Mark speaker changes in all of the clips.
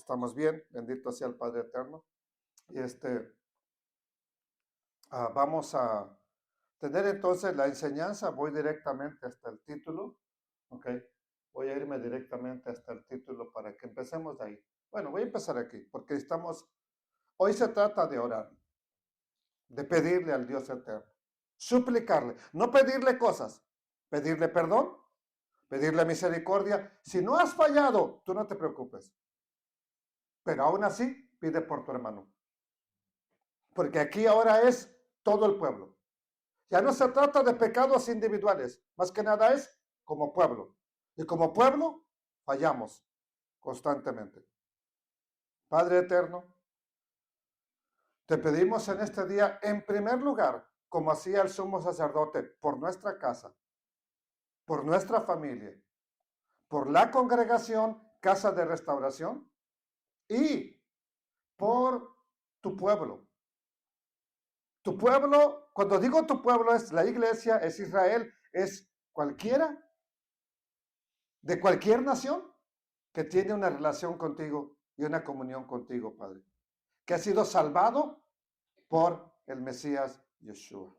Speaker 1: estamos bien, bendito sea el Padre Eterno. Y vamos a tener entonces la enseñanza, voy directamente hasta el título, ¿ok? Voy a irme directamente hasta el título para que empecemos de ahí. Bueno, voy a empezar aquí, porque hoy se trata de orar, de pedirle al Dios eterno, suplicarle, no pedirle cosas, pedirle perdón, pedirle misericordia. Si no has fallado, tú no te preocupes, pero aún así pide por tu hermano, porque aquí ahora es todo el pueblo. Ya no se trata de pecados individuales, más que nada es como pueblo. Y como pueblo fallamos constantemente. Padre eterno, te pedimos en este día, en primer lugar, como hacía el sumo sacerdote, por nuestra casa, por nuestra familia, por la congregación, casa de restauración, y por tu pueblo. Tu pueblo, cuando digo tu pueblo, es la iglesia, es Israel, es cualquiera, de cualquier nación que tiene una relación contigo y una comunión contigo, Padre, que ha sido salvado por el Mesías Yeshua.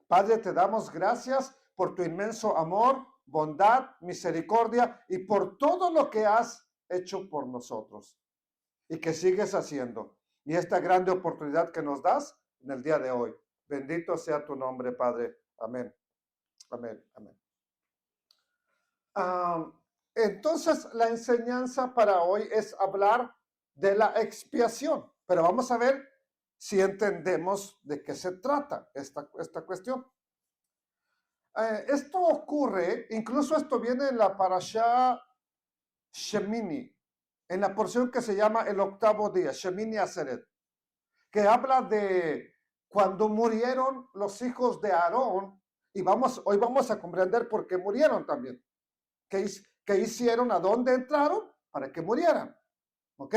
Speaker 1: Padre, te damos gracias por tu inmenso amor, bondad, misericordia y por todo lo que has hecho por nosotros y que sigues haciendo. Y esta grande oportunidad que nos das en el día de hoy. Bendito sea tu nombre, Padre. Amén. Amén. Amén. Entonces, la enseñanza para hoy es hablar de la expiación, pero vamos a ver si entendemos de qué se trata esta cuestión. Esto ocurre, incluso esto viene en la Parashá Shemini, en la porción que se llama el octavo día, Shemini Aseret, que habla de cuando murieron los hijos de Aarón, y hoy vamos a comprender por qué murieron también. ¿Qué hicieron? ¿A dónde entraron? Para que murieran. ¿Ok?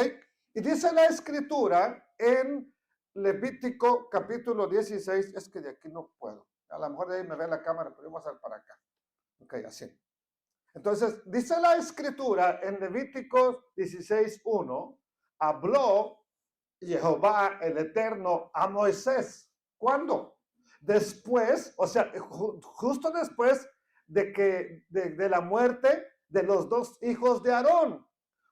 Speaker 1: Y dice la escritura en Levítico capítulo 16, es que de aquí no puedo. A lo mejor de ahí me ve la cámara, pero vamos a ir para acá. Ok, así. Entonces, dice la escritura en Levítico 16:1, habló Jehová el Eterno a Moisés. ¿Cuándo? Después, o sea, justo después de la muerte de los dos hijos de Aarón,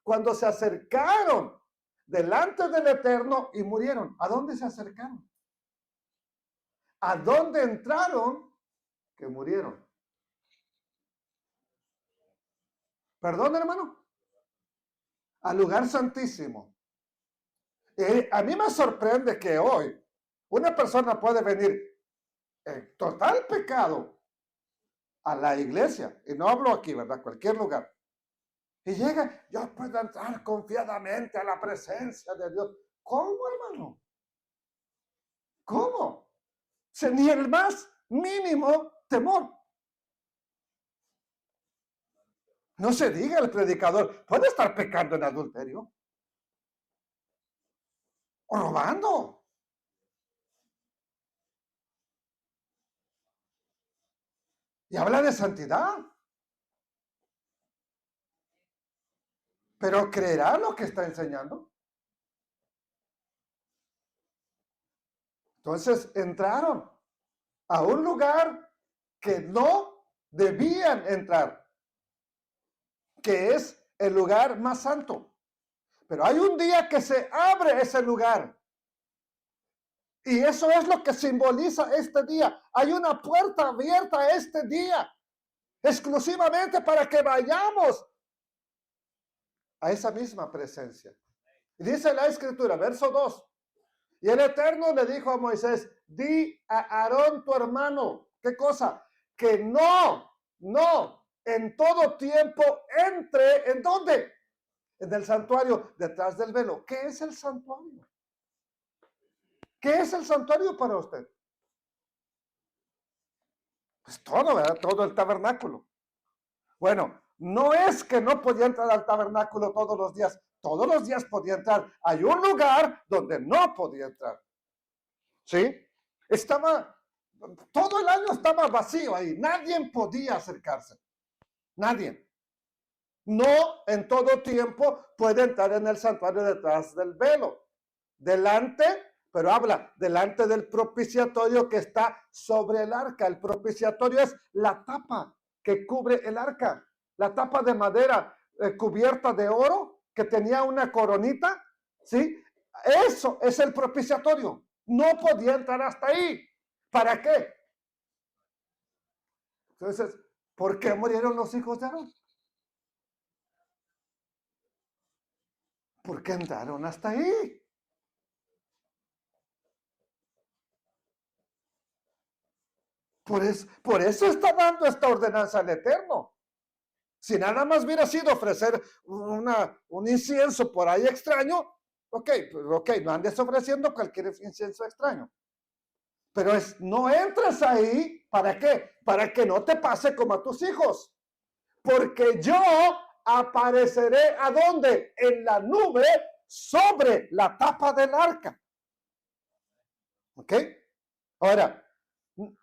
Speaker 1: cuando se acercaron delante del Eterno y murieron. ¿A dónde se acercaron? ¿A dónde entraron? Que murieron. Perdón, hermano. Al lugar santísimo. A mí me sorprende que hoy una persona puede venir en total pecado a la iglesia, y no hablo aquí, ¿verdad? Cualquier lugar. Y llega, yo puedo entrar confiadamente a la presencia de Dios. ¿Cómo, hermano? ¿Cómo? Ni el más mínimo temor. No se diga el predicador, puede estar pecando en adulterio o robando. Y habla de santidad. Pero ¿creerá lo que está enseñando? Entonces entraron a un lugar que no debían entrar, que es el lugar más santo. Pero hay un día que se abre ese lugar. Y eso es lo que simboliza este día. Hay una puerta abierta este día, exclusivamente para que vayamos a esa misma presencia. Y dice la escritura, verso 2. Y el Eterno le dijo a Moisés, di a Aarón tu hermano, ¿qué cosa? Que no, en todo tiempo entre, ¿en dónde? En el santuario, detrás del velo. ¿Qué es el santuario? ¿Qué es el santuario para usted? Pues todo, ¿verdad? Todo el tabernáculo. Bueno, no es que no podía entrar al tabernáculo todos los días podía entrar. Hay un lugar donde no podía entrar. ¿Sí? Todo el año estaba vacío ahí, nadie podía acercarse, nadie. No en todo tiempo puede entrar en el santuario detrás del velo. Delante, pero habla, delante del propiciatorio que está sobre el arca. El propiciatorio es la tapa que cubre el arca. La tapa de madera cubierta de oro que tenía una coronita, ¿sí? Eso es el propiciatorio. No podía entrar hasta ahí. ¿Para qué? Entonces, ¿por qué murieron los hijos de Aarón? ¿Por qué entraron hasta ahí? Por eso está dando esta ordenanza al Eterno. Si nada más hubiera sido ofrecer un incienso por ahí extraño, ok, no andes ofreciendo cualquier incienso extraño. Pero no entres ahí, ¿para qué? Para que no te pase como a tus hijos. Porque yo apareceré, ¿a dónde? En la nube sobre la tapa del arca. ¿Ok? Ahora,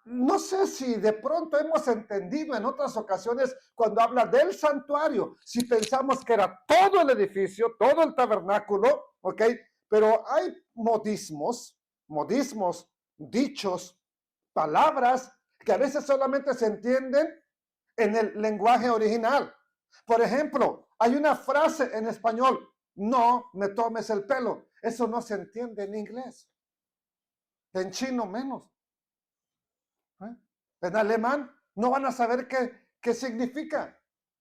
Speaker 1: no sé si de pronto hemos entendido en otras ocasiones cuando habla del santuario, si pensamos que era todo el edificio, todo el tabernáculo, ¿ok? Pero hay modismos, dichos, palabras que a veces solamente se entienden en el lenguaje original. Por ejemplo, hay una frase en español, no me tomes el pelo. Eso no se entiende en inglés. En chino menos. En alemán no van a saber qué significa.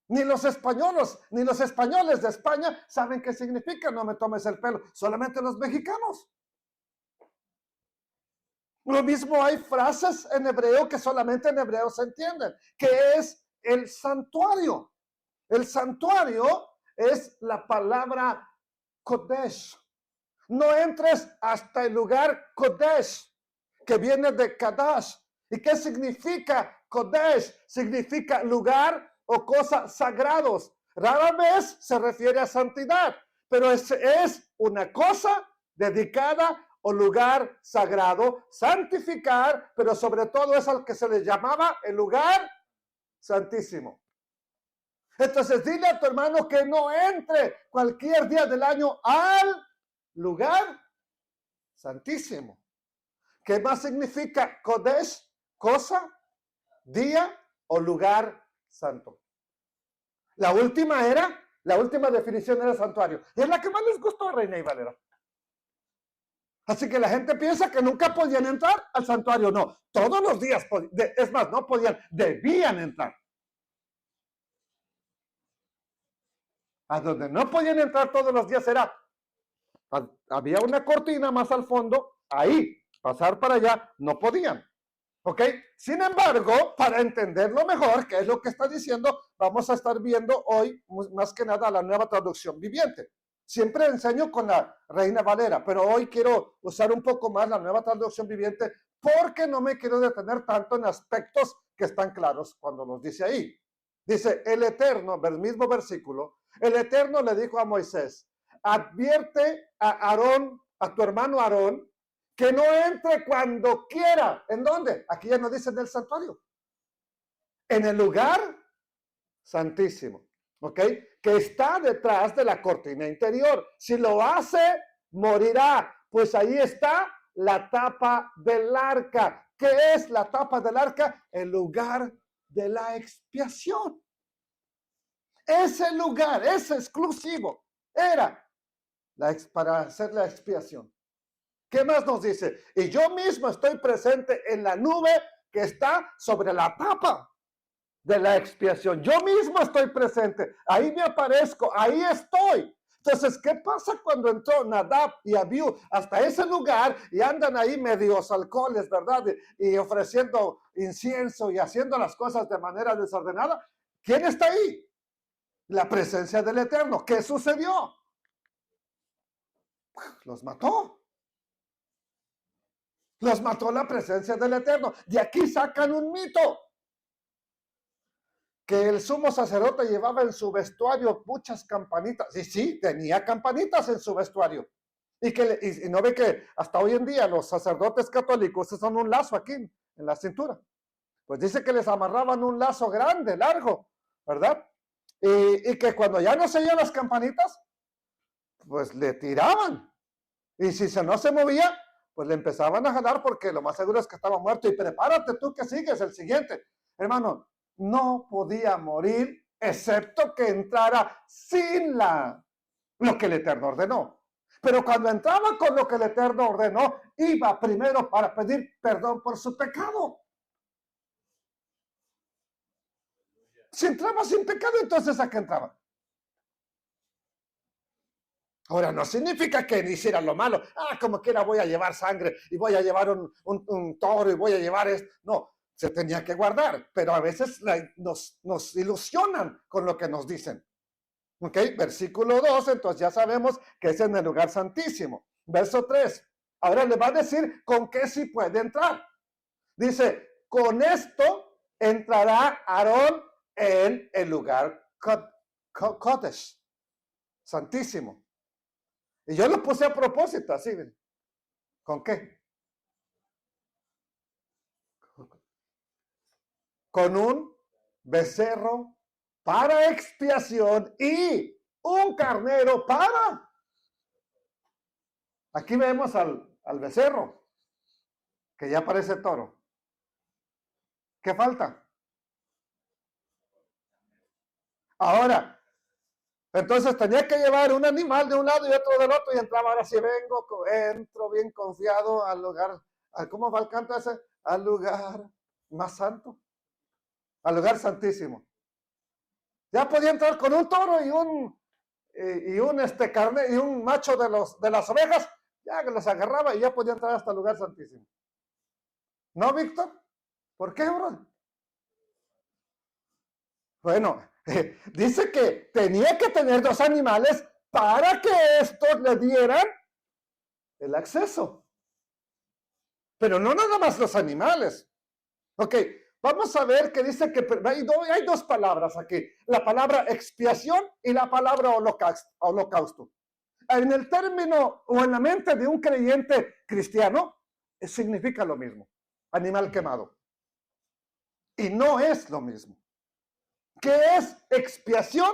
Speaker 1: Ni los españoles de España saben qué significa no me tomes el pelo. Solamente los mexicanos. Lo mismo hay frases en hebreo que solamente en hebreo se entienden, que es el santuario. El santuario es la palabra Kodesh. No entres hasta el lugar Kodesh, que viene de Kadash. ¿Y qué significa Kodesh? Significa lugar o cosas sagrados. Rara vez se refiere a santidad, pero es una cosa dedicada o lugar sagrado, santificar, pero sobre todo es al que se le llamaba el lugar santísimo. Entonces dile a tu hermano que no entre cualquier día del año al lugar santísimo. ¿Qué más significa Kodesh? Cosa, día o lugar santo. La última definición era santuario. Y es la que más les gustó a Reina y Valera. Así que la gente piensa que nunca podían entrar al santuario. No, todos los días, es más, no podían, debían entrar. A donde no podían entrar todos los días había una cortina más al fondo, ahí, pasar para allá, no podían. ¿Ok? Sin embargo, para entenderlo mejor, qué es lo que está diciendo, vamos a estar viendo hoy, más que nada, la nueva traducción viviente. Siempre enseño con la Reina Valera, pero hoy quiero usar un poco más la nueva traducción viviente porque no me quiero detener tanto en aspectos que están claros cuando los dice ahí. Dice, el Eterno, del mismo versículo, el Eterno le dijo a Moisés, advierte a Aarón, a tu hermano Aarón, que no entre cuando quiera. ¿En dónde? Aquí ya nos dice en el santuario. En el lugar santísimo. ¿Ok? Que está detrás de la cortina interior. Si lo hace, morirá. Pues ahí está la tapa del arca. ¿Qué es la tapa del arca? El lugar de la expiación. Ese lugar, ese exclusivo, era para hacer la expiación. ¿Qué más nos dice? Y yo mismo estoy presente en la nube que está sobre la tapa de la expiación. Yo mismo estoy presente. Ahí me aparezco. Ahí estoy. Entonces, ¿qué pasa cuando entró Nadab y Abiú hasta ese lugar y andan ahí medios alcoholes, verdad? Y ofreciendo incienso y haciendo las cosas de manera desordenada. ¿Quién está ahí? La presencia del Eterno. ¿Qué sucedió? Los mató. Los mató la presencia del Eterno. De aquí sacan un mito. Que el sumo sacerdote llevaba en su vestuario muchas campanitas. Y sí, tenía campanitas en su vestuario. Y no ve que hasta hoy en día los sacerdotes católicos son un lazo aquí en la cintura. Pues dice que les amarraban un lazo grande, largo, ¿verdad? Y que cuando ya no se oían las campanitas, pues le tiraban. Y si no se movía, pues le empezaban a jalar porque lo más seguro es que estaba muerto. Y prepárate tú que sigues el siguiente. Hermano, no podía morir excepto que entrara sin lo que el Eterno ordenó. Pero cuando entraba con lo que el Eterno ordenó, iba primero para pedir perdón por su pecado. Si entraba sin pecado, entonces ¿a qué entraba? Ahora, no significa que hiciera lo malo. Como quiera voy a llevar sangre y voy a llevar un toro y voy a llevar esto. No, se tenía que guardar, pero a veces nos ilusionan con lo que nos dicen. Ok, versículo 2, entonces ya sabemos que es en el lugar santísimo. Verso 3, ahora le va a decir con qué sí puede entrar. Dice, con esto entrará Aarón en el lugar Kodesh, santísimo. Y yo lo puse a propósito, así. ¿Con qué? Con un becerro para expiación y un carnero para. Aquí vemos al becerro, que ya parece toro. ¿Qué falta? Ahora, entonces tenía que llevar un animal de un lado y otro del otro y entraba, ahora sí entro bien confiado al lugar, ¿cómo va el canto ese? Al lugar más santo, al lugar santísimo. Ya podía entrar con un toro y un carne y un macho de las ovejas, ya que los agarraba y ya podía entrar hasta el lugar santísimo. ¿No, Víctor? ¿Por qué, bro? Bueno, dice que tenía que tener 2 animales para que estos le dieran el acceso. Pero no nada más los animales. Ok, vamos a ver que dice que hay 2 palabras aquí. La palabra expiación y la palabra holocausto. En el término o en la mente de un creyente cristiano, significa lo mismo. Animal quemado. Y no es lo mismo. ¿Qué es expiación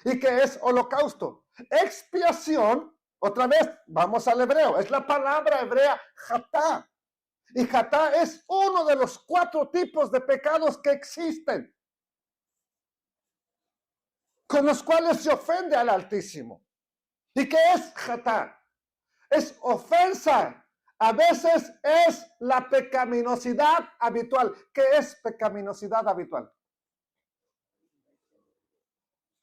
Speaker 1: y qué es holocausto? Expiación, otra vez, vamos al hebreo, es la palabra hebrea jatá. Y jatá es uno de los 4 tipos de pecados que existen, con los cuales se ofende al Altísimo. ¿Y qué es jatá? Es ofensa. A veces es la pecaminosidad habitual. ¿Qué es pecaminosidad habitual?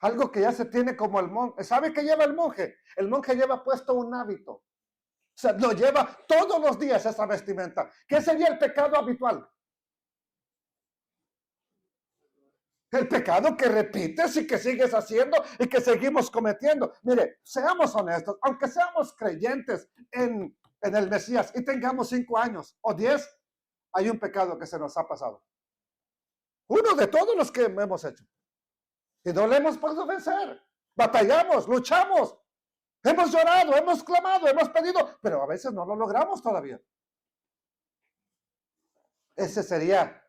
Speaker 1: Algo que ya se tiene como el monje. ¿Sabe qué lleva el monje? El monje lleva puesto un hábito. O sea, lo lleva todos los días esa vestimenta. ¿Qué sería el pecado habitual? El pecado que repites y que sigues haciendo y que seguimos cometiendo. Mire, seamos honestos, aunque seamos creyentes en el Mesías y tengamos 5 años o 10, hay un pecado que se nos ha pasado. Uno de todos los que hemos hecho. Y no le hemos podido vencer. Batallamos, luchamos, hemos llorado, hemos clamado, hemos pedido, pero a veces no lo logramos todavía. Ese sería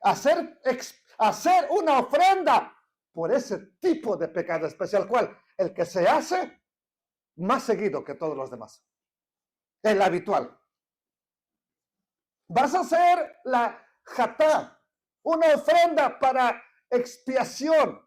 Speaker 1: hacer una ofrenda por ese tipo de pecado especial, ¿cuál? El que se hace más seguido que todos los demás. El habitual. Vas a hacer la jatá, una ofrenda para expiación,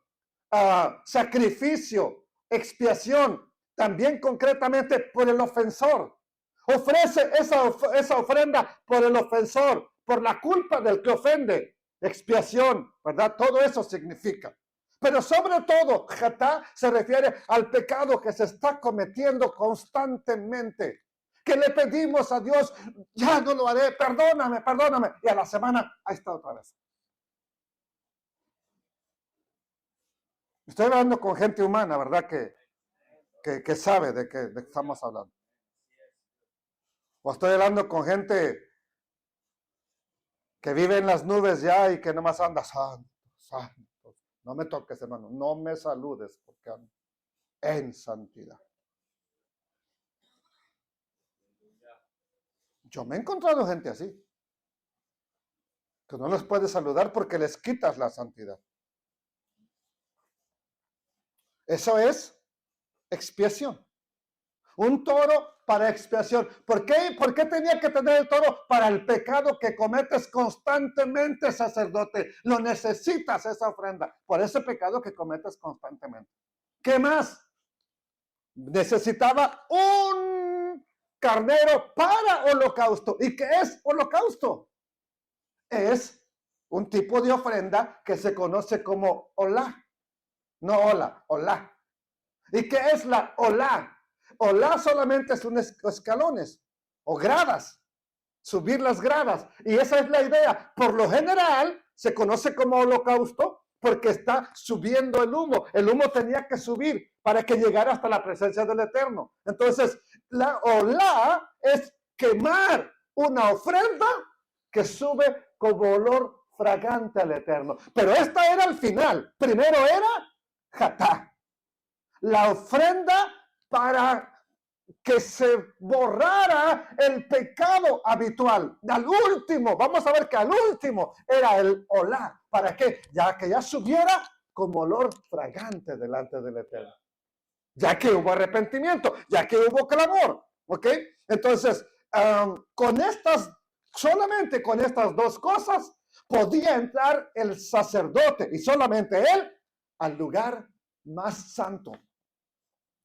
Speaker 1: sacrificio, expiación, también concretamente por el ofensor. Ofrece esa ofrenda por el ofensor, por la culpa del que ofende. Expiación, ¿verdad? Todo eso significa. Pero sobre todo, jatá se refiere al pecado que se está cometiendo constantemente. Que le pedimos a Dios, ya no lo haré, perdóname, perdóname. Y a la semana, ahí está otra vez. Estoy hablando con gente humana, ¿verdad? Que sabe de qué estamos hablando. O estoy hablando con gente que vive en las nubes ya y que nomás anda santo, santo. No me toques, hermano, no me saludes porque ando en santidad. Yo me he encontrado gente así, que no les puedes saludar porque les quitas la santidad. Eso es expiación. Un toro para expiación. ¿Por qué tenía que tener el toro? Para el pecado que cometes constantemente, sacerdote. Lo necesitas esa ofrenda. Por ese pecado que cometes constantemente. ¿Qué más? Necesitaba un carnero para holocausto. ¿Y qué es holocausto? Es un tipo de ofrenda que se conoce como olá. No hola, olá. ¿Y qué es la olá? Olá solamente son escalones o gradas, subir las gradas. Y esa es la idea. Por lo general se conoce como holocausto porque está subiendo el humo. El humo tenía que subir para que llegara hasta la presencia del Eterno. Entonces, la olá es quemar una ofrenda que sube como olor fragante al Eterno. Pero esta era el final. Primero era jatá, la ofrenda para que se borrara el pecado habitual. Al último, vamos a ver que al último era el olá. ¿Para qué? Ya que ya subiera como olor fragante delante del Eterno. Ya que hubo arrepentimiento, ya que hubo clamor. ¿Ok? Entonces, solamente con estas dos cosas, podía entrar el sacerdote y solamente él al lugar más santo.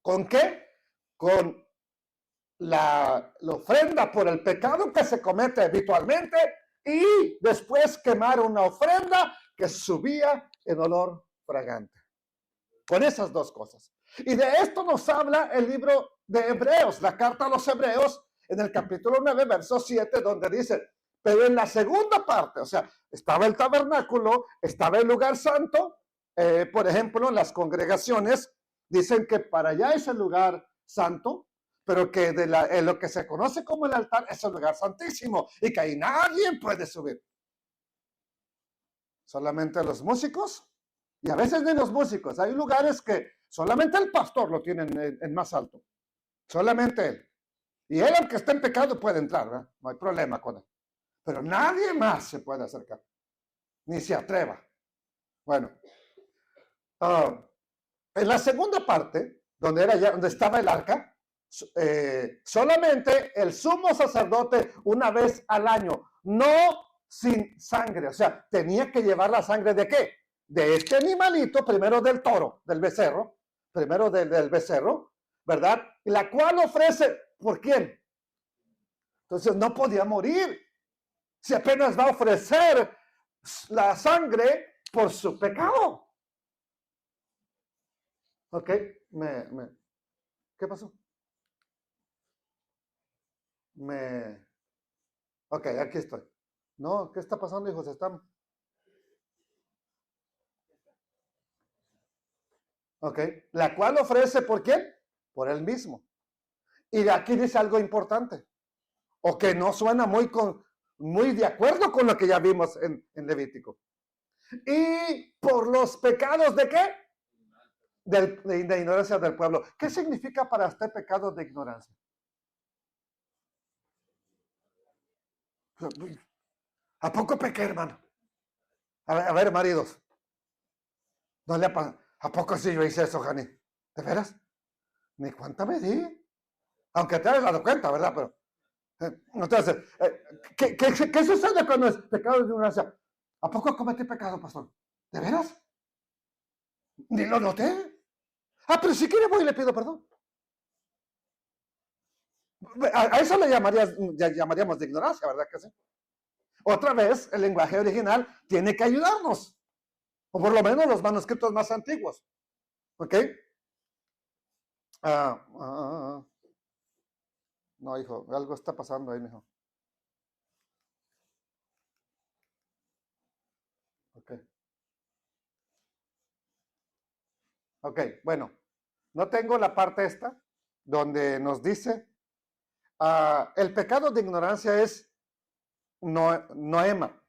Speaker 1: ¿Con qué? Con la ofrenda por el pecado que se comete habitualmente y después quemar una ofrenda que subía en olor fragante. Con esas dos cosas. Y de esto nos habla el libro de Hebreos, la carta a los Hebreos, en el capítulo 9, verso 7, donde dice, pero en la segunda parte, o sea, estaba el tabernáculo, estaba el lugar santo, por ejemplo, las congregaciones dicen que para allá es el lugar santo, pero que en lo que se conoce como el altar es el lugar santísimo y que ahí nadie puede subir. Solamente los músicos y a veces ni los músicos. Hay lugares que solamente el pastor lo tiene en más alto. Solamente él. Y él, aunque esté en pecado, puede entrar, ¿verdad? No hay problema con él. Pero nadie más se puede acercar. Ni se atreva. Bueno. En la segunda parte, donde estaba el arca, solamente el sumo sacerdote una vez al año, no sin sangre, o sea, tenía que llevar la sangre ¿de qué? De este animalito, primero del toro, del becerro, primero del becerro, ¿verdad? Y la cual ofrece, ¿por quién? Entonces no podía morir, si apenas va a ofrecer la sangre por su pecado. Ok, ¿qué pasó? Ok, aquí estoy. No, ¿qué está pasando, hijos? Ok, la cual ofrece, ¿por quién? Por él mismo. Y de aquí dice algo importante, o que no suena muy de acuerdo con lo que ya vimos en Levítico. Y por los pecados ¿de qué? De ignorancia del pueblo. ¿Qué significa para usted pecado de ignorancia? ¿A poco pequé, hermano? A ver, maridos. No le ¿A poco sí yo hice eso, Jani? ¿De veras? Ni cuenta me di. Aunque te hayas dado cuenta, ¿verdad? Pero, entonces, ¿qué sucede cuando es pecado de ignorancia? ¿A poco cometí pecado, pastor? ¿De veras? Ni lo noté. Pero si quiere voy y le pido perdón. A eso le llamaríamos de ignorancia, ¿verdad que sí? Otra vez, el lenguaje original tiene que ayudarnos. O por lo menos los manuscritos más antiguos. ¿Ok? No, hijo, algo está pasando ahí, mijo. Ok. Ok, bueno. No tengo la parte esta donde nos dice el pecado de ignorancia es noema.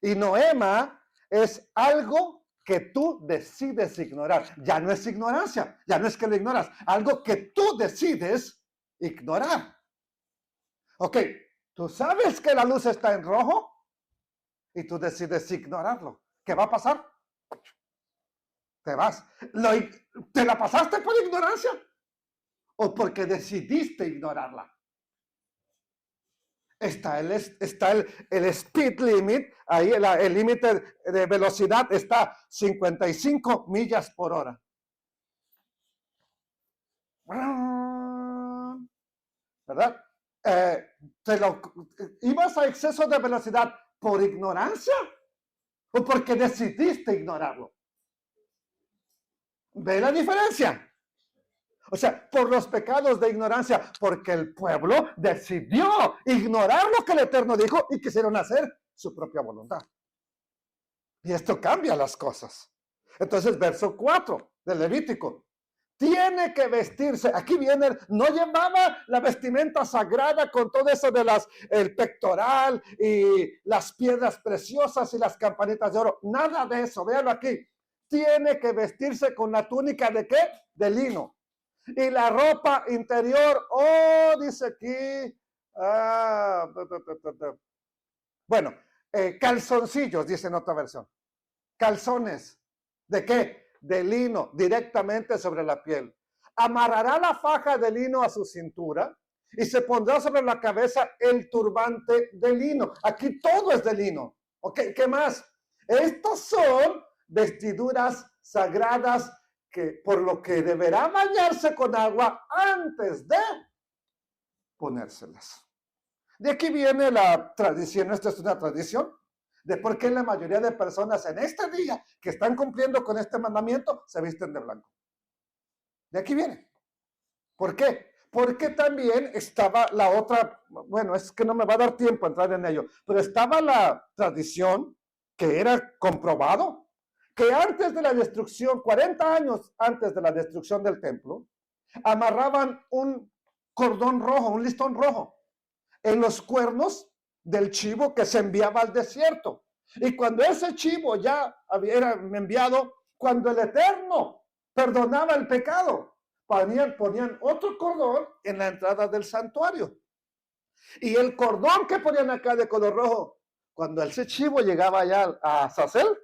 Speaker 1: Y noema es algo que tú decides ignorar. Ya no es ignorancia, ya no es que lo ignoras, algo que tú decides ignorar. Ok, tú sabes que la luz está en rojo y tú decides ignorarlo. ¿Qué va a pasar? te vas. ¿Te la pasaste por ignorancia o porque decidiste ignorarla? Está el speed limit, ahí el límite de velocidad está 55 millas por hora. ¿Verdad? ¿Ibas a exceso de velocidad por ignorancia o porque decidiste ignorarlo? ¿Ve la diferencia? O sea, por los pecados de ignorancia, porque el pueblo decidió ignorar lo que el Eterno dijo y quisieron hacer su propia voluntad. Y esto cambia las cosas. Entonces, verso 4 del Levítico. Tiene que vestirse. Aquí viene, no llevaba la vestimenta sagrada con todo eso de el pectoral y las piedras preciosas y las campanitas de oro. Nada de eso. Véanlo aquí. Tiene que vestirse con la túnica ¿de qué? De lino. Y la ropa interior, dice aquí, bueno, calzoncillos, dice en otra versión. Calzones. ¿De qué? De lino, directamente sobre la piel. Amarrará la faja de lino a su cintura y se pondrá sobre la cabeza el turbante de lino. Aquí todo es de lino. ¿Ok? ¿Qué más? Estas son vestiduras sagradas por lo que deberá bañarse con agua antes de ponérselas. De aquí viene la tradición, esta es una tradición, de por qué la mayoría de personas en este día que están cumpliendo con este mandamiento se visten de blanco. De aquí viene. ¿Por qué? Porque también estaba la otra, bueno, es que no me va a dar tiempo a entrar en ello, pero estaba la tradición que era comprobado, que antes de la destrucción, 40 años antes de la destrucción del templo, amarraban un cordón rojo, un listón rojo, en los cuernos del chivo que se enviaba al desierto. Y cuando ese chivo ya era enviado, cuando el Eterno perdonaba el pecado, ponían otro cordón en la entrada del santuario. Y el cordón que ponían acá de color rojo, cuando ese chivo llegaba allá a Sacel,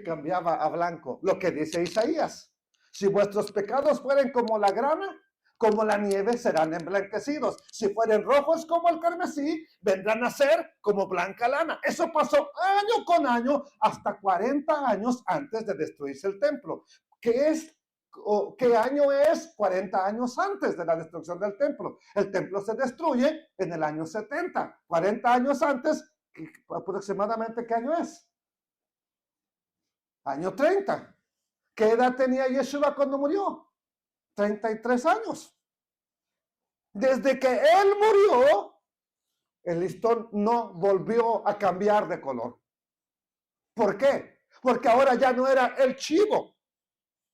Speaker 1: cambiaba a blanco, lo que dice Isaías. Si vuestros pecados fueren como la grana, como la nieve serán emblanquecidos. Si fueren rojos como el carmesí, vendrán a ser como blanca lana. Eso pasó año con año hasta 40 años antes de destruirse el templo. ¿Qué año es? 40 años antes de la destrucción del templo. El templo se destruye en el año 70. 40 años antes, aproximadamente, ¿qué año es? Año 30. ¿Qué edad tenía Yeshua cuando murió? 33 años. Desde que él murió, el listón no volvió a cambiar de color. ¿Por qué? Porque ahora ya no era el chivo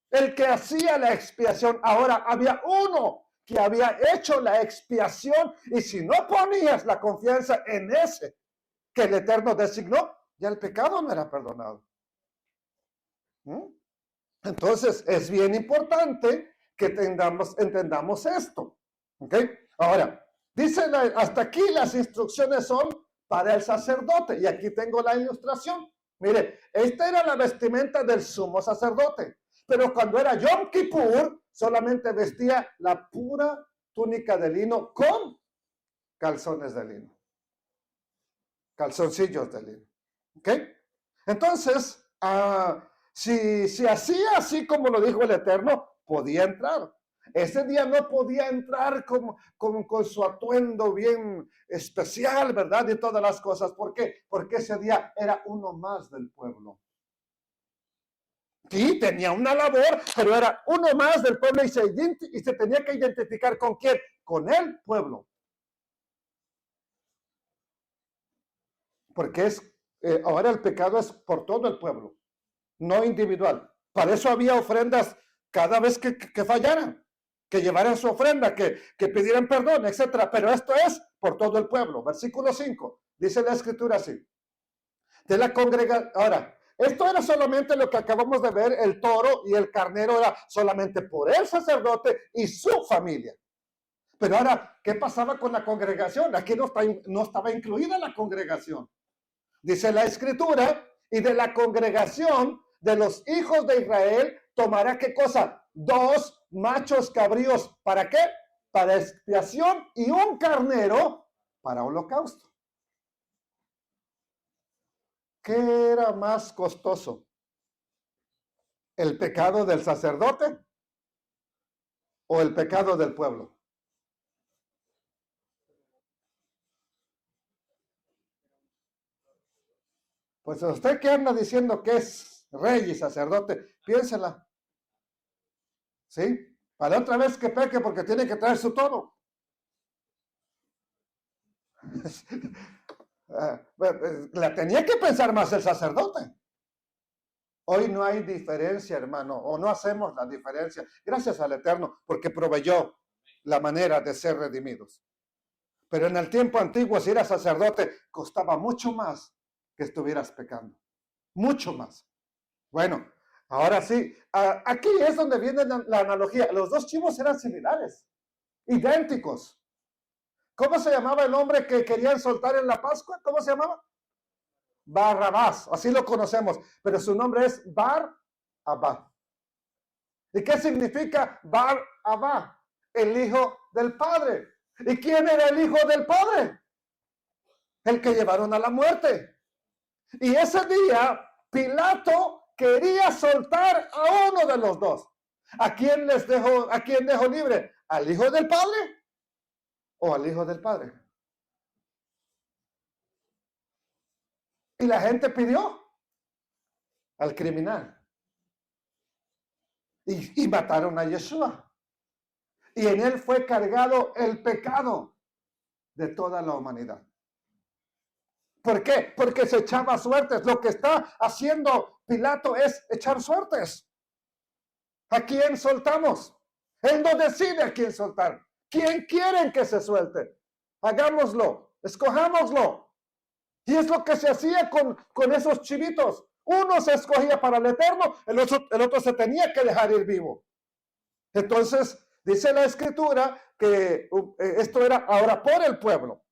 Speaker 1: el que hacía la expiación. Ahora había uno que había hecho la expiación, y si no ponías la confianza en ese que el Eterno designó, ya el pecado no era perdonado. Entonces es bien importante que entendamos esto. ¿Ok? Ahora, dice hasta aquí las instrucciones son para el sacerdote. Y aquí tengo la ilustración. Mire, esta era la vestimenta del sumo sacerdote. Pero cuando era Yom Kippur, solamente vestía la pura túnica de lino con calzones de lino. Calzoncillos de lino. ¿Ok? Entonces, si hacía así como lo dijo el Eterno, podía entrar. Ese día no podía entrar con su atuendo bien especial, ¿verdad? Y todas las cosas. ¿Por qué? Porque ese día era uno más del pueblo. Sí, tenía una labor, pero era uno más del pueblo y se tenía que identificar ¿con quién? Con el pueblo. Porque ahora el pecado es por todo el pueblo, no individual. Para eso había ofrendas cada vez que fallaran, que llevaran su ofrenda, que pidieran perdón, etcétera. Pero esto es por todo el pueblo. Versículo 5, dice la escritura así. De la congregación. Ahora, esto era solamente lo que acabamos de ver, el toro y el carnero era solamente por el sacerdote y su familia. Pero ahora, ¿qué pasaba con la congregación? Aquí no estaba incluida la congregación. Dice la escritura, y de la congregación de los hijos de Israel tomará, ¿qué cosa? 2 machos cabríos. ¿Para qué? Para expiación, y un carnero para holocausto. ¿Qué era más costoso? ¿El pecado del sacerdote o el pecado del pueblo? Pues usted que anda diciendo que es rey y sacerdote, piénsela, ¿sí? Para otra vez que peque porque tiene que traer su todo. La tenía que pensar más el sacerdote. Hoy no hay diferencia, hermano, o no hacemos la diferencia. Gracias al Eterno, porque proveyó la manera de ser redimidos. Pero en el tiempo antiguo, si eras sacerdote, costaba mucho más que estuvieras pecando. Mucho más. Bueno, ahora sí, aquí es donde viene la analogía. Los 2 chivos eran similares, idénticos. ¿Cómo se llamaba el hombre que querían soltar en la Pascua? ¿Cómo se llamaba? Barrabás, así lo conocemos, pero su nombre es Bar-Abá. ¿Y qué significa Bar-Abá? El hijo del Padre. ¿Y quién era el hijo del Padre? El que llevaron a la muerte. Y ese día Pilato quería soltar a uno de los 2. ¿A quién dejó libre? ¿Al hijo del Padre o al hijo del Padre? Y la gente pidió al criminal. Y mataron a Yeshua. Y en él fue cargado el pecado de toda la humanidad. ¿Por qué? Porque se echaba suertes. Lo que está haciendo Pilato es echar suertes. ¿A quién soltamos? Él no decide a quién soltar. ¿Quién quieren que se suelte? Hagámoslo, escojámoslo. Y es lo que se hacía con esos chivitos. Uno se escogía para el Eterno, el otro se tenía que dejar ir vivo. Entonces, dice la Escritura que esto era ahora por el pueblo.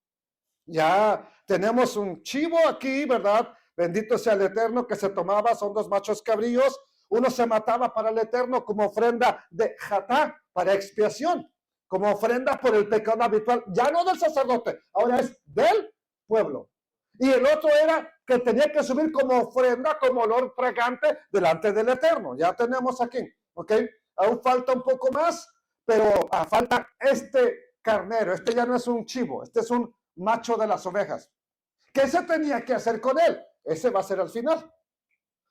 Speaker 1: Ya tenemos un chivo aquí, ¿verdad? Bendito sea el Eterno, que se tomaba, son 2 machos cabríos. Uno se mataba para el Eterno como ofrenda de jatá, para expiación, como ofrenda por el pecado habitual, ya no del sacerdote, ahora es del pueblo. Y el otro era que tenía que subir como ofrenda, como olor fragante delante del Eterno. Ya tenemos aquí, ¿ok? Aún falta un poco más, pero falta este carnero. Este ya no es un chivo, este es un macho de las ovejas. ¿Qué se tenía que hacer con él? Ese va a ser al final,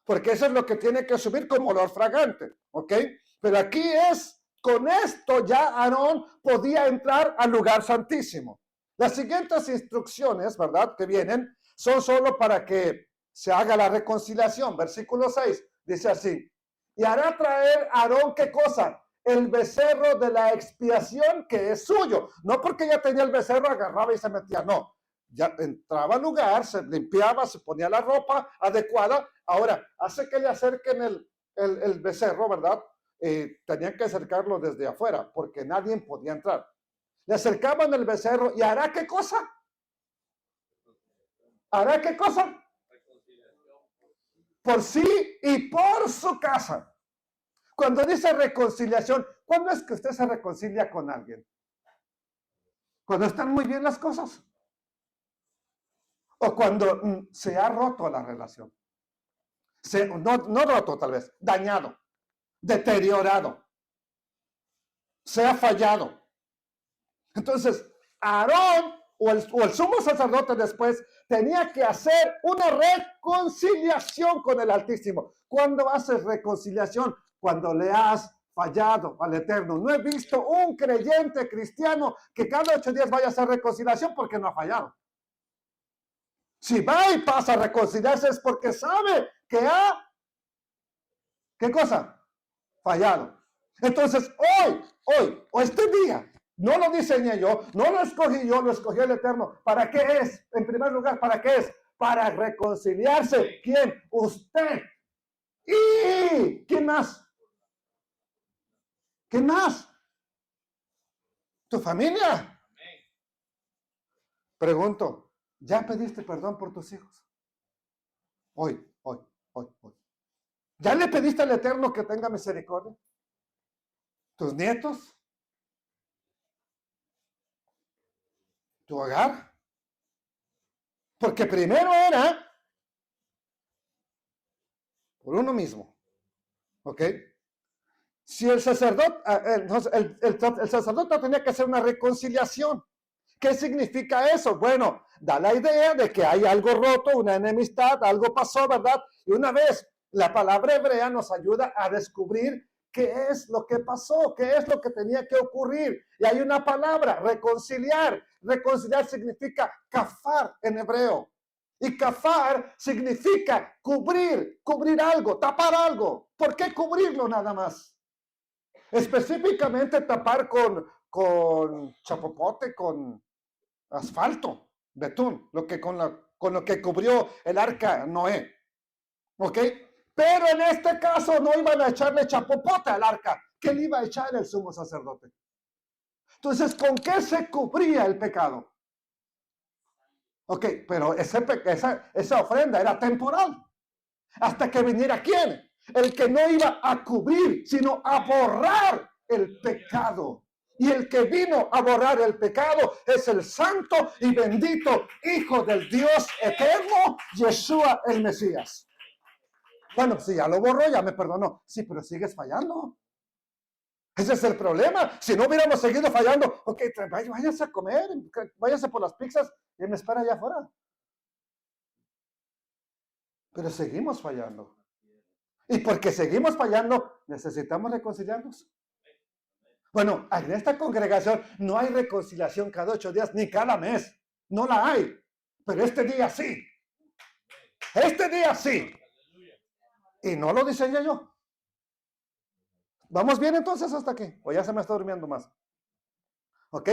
Speaker 1: porque eso es lo que tiene que subir como olor fragante, ¿ok? Pero aquí es, con esto ya Aarón podía entrar al lugar santísimo. Las siguientes instrucciones, ¿verdad?, que vienen, son solo para que se haga la reconciliación. Versículo 6 dice así: y hará traer Aarón, ¿qué cosa? El becerro de la expiación, que es suyo. No porque ya tenía el becerro, agarraba y se metía, no. Ya entraba al lugar, se limpiaba, se ponía la ropa adecuada. Ahora, hace que le acerquen el becerro, ¿verdad? Tenían que acercarlo desde afuera, porque nadie podía entrar. Le acercaban el becerro y hará ¿qué cosa? ¿Hará qué cosa? Por sí y por su casa. Cuando dice reconciliación, ¿cuándo es que usted se reconcilia con alguien? Cuando están muy bien las cosas. O cuando se ha roto la relación. No roto tal vez, dañado, deteriorado, se ha fallado. Entonces, Aarón o el sumo sacerdote después tenía que hacer una reconciliación con el Altísimo. ¿Cuándo haces reconciliación? Cuando le has fallado al Eterno. No he visto un creyente cristiano que cada 8 días vaya a hacer reconciliación porque no ha fallado. Si va y pasa a reconciliarse es porque sabe que ha, ¿qué cosa? Fallado. Entonces, hoy, o este día, no lo diseñé yo, no lo escogí yo, lo escogió el Eterno. ¿Para qué es? En primer lugar, ¿para qué es? Para reconciliarse. ¿Quién? Usted. ¿Y quién más? ¿Quién más? ¿Tu familia? Pregunto, ¿ya pediste perdón por tus hijos? Hoy. ¿Ya le pediste al Eterno que tenga misericordia? ¿Tus nietos? ¿Tu hogar? Porque primero era por uno mismo. ¿Ok? Si el sacerdote, el sacerdote tenía que hacer una reconciliación. ¿Qué significa eso? Bueno, da la idea de que hay algo roto, una enemistad, algo pasó, ¿verdad? Y una vez, la palabra hebrea nos ayuda a descubrir qué es lo que pasó, qué es lo que tenía que ocurrir. Y hay una palabra, reconciliar. Reconciliar significa kafar en hebreo. Y kafar significa cubrir algo, tapar algo. ¿Por qué cubrirlo nada más? Específicamente tapar con chapopote, con asfalto, betún, con lo que cubrió el arca Noé. ¿Ok? Pero en este caso no iban a echarle chapopote al arca. ¿Qué le iba a echar el sumo sacerdote? Entonces, ¿con qué se cubría el pecado? Ok, pero esa ofrenda era temporal. Hasta que viniera ¿quién? El que no iba a cubrir, sino a borrar el pecado. Y el que vino a borrar el pecado es el santo y bendito Hijo del Dios eterno, Yeshua el Mesías. Bueno, si ya lo borró, ya me perdonó. Sí, pero sigues fallando. Ese es el problema. Si no hubiéramos seguido fallando, ok, váyanse a comer, váyanse por las pizzas y me espera allá afuera. Pero seguimos fallando. Y porque seguimos fallando, necesitamos reconciliarnos. Bueno, en esta congregación no hay reconciliación cada 8 días ni cada mes. No la hay. Pero este día sí. Este día sí. Y no lo diseñé yo. ¿Vamos bien entonces hasta aquí? ¿O ya se me está durmiendo más? ¿Ok?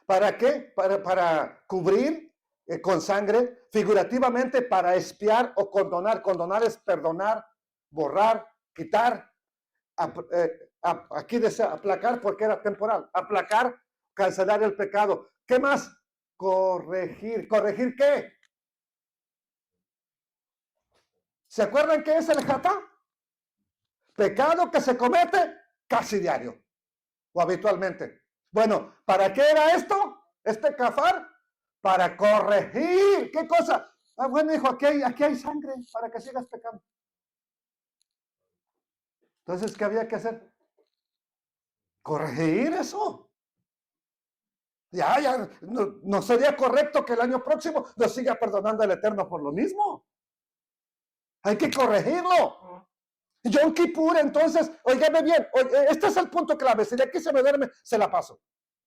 Speaker 1: ¿Para qué? Para cubrir con sangre, figurativamente para expiar o condonar. Condonar es perdonar, borrar, quitar. Aquí dice aplacar porque era temporal. Aplacar, cancelar el pecado. ¿Qué más? Corregir. ¿Corregir qué? ¿Se acuerdan qué es el jatá? Pecado que se comete casi diario o habitualmente. Bueno, ¿para qué era esto? Este kafar, para corregir. ¿Qué cosa? Ah, bueno, hijo, aquí hay sangre para que sigas pecando. Entonces, ¿qué había que hacer? Corregir eso. Ya, no sería correcto que el año próximo nos siga perdonando el Eterno por lo mismo. Hay que corregirlo. Yom Kippur, entonces, óigame bien, este es el punto clave. Si de aquí se me duerme, se la paso.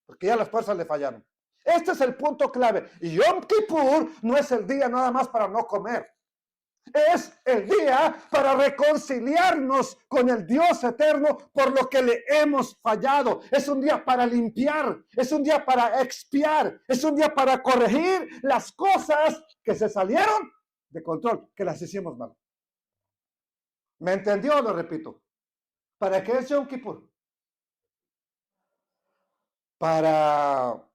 Speaker 1: Porque ya las fuerzas le fallaron. Este es el punto clave. Y Yom Kippur no es el día nada más para no comer. Es el día para reconciliarnos con el Dios eterno por lo que le hemos fallado. Es un día para limpiar, es un día para expiar, es un día para corregir las cosas que se salieron de control, que las hicimos mal. ¿Me entendió? Lo repito. ¿Para qué es Yom Kippur? Para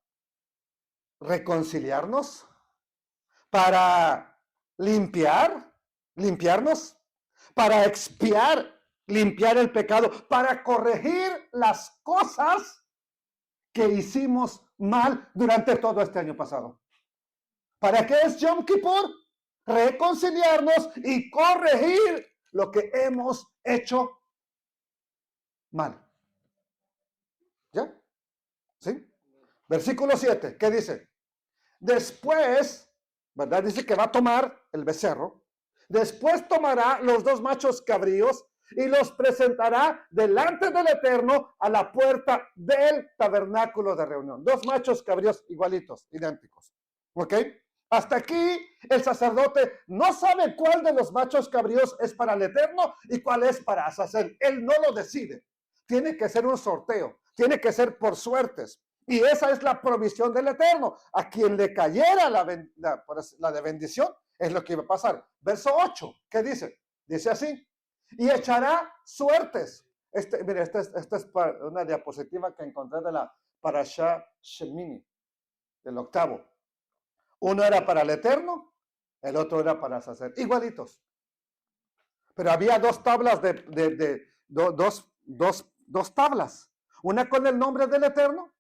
Speaker 1: reconciliarnos, para limpiarnos, para expiar, limpiar el pecado, para corregir las cosas que hicimos mal durante todo este año pasado. ¿Para qué es Yom Kippur? Reconciliarnos y corregir lo que hemos hecho mal. ¿Ya? ¿Sí? Versículo 7, ¿qué dice? Después, ¿verdad? Dice que va a tomar el becerro. Después tomará los 2 machos cabríos y los presentará delante del Eterno a la puerta del tabernáculo de reunión. 2 machos cabríos igualitos, idénticos. ¿Ok? Hasta aquí el sacerdote no sabe cuál de los machos cabríos es para el Eterno y cuál es para Azazel. Él no lo decide. Tiene que ser un sorteo. Tiene que ser por suertes. Y esa es la provisión del Eterno. A quien le cayera la de bendición, es lo que iba a pasar. Verso 8, ¿qué dice? Dice así, y echará suertes. Mire, esta es una diapositiva que encontré de la Parashá Shemini, del 8. Uno era para el Eterno, el otro era para Azazel. Igualitos. Pero había dos tablas dos tablas. Una con el nombre del Eterno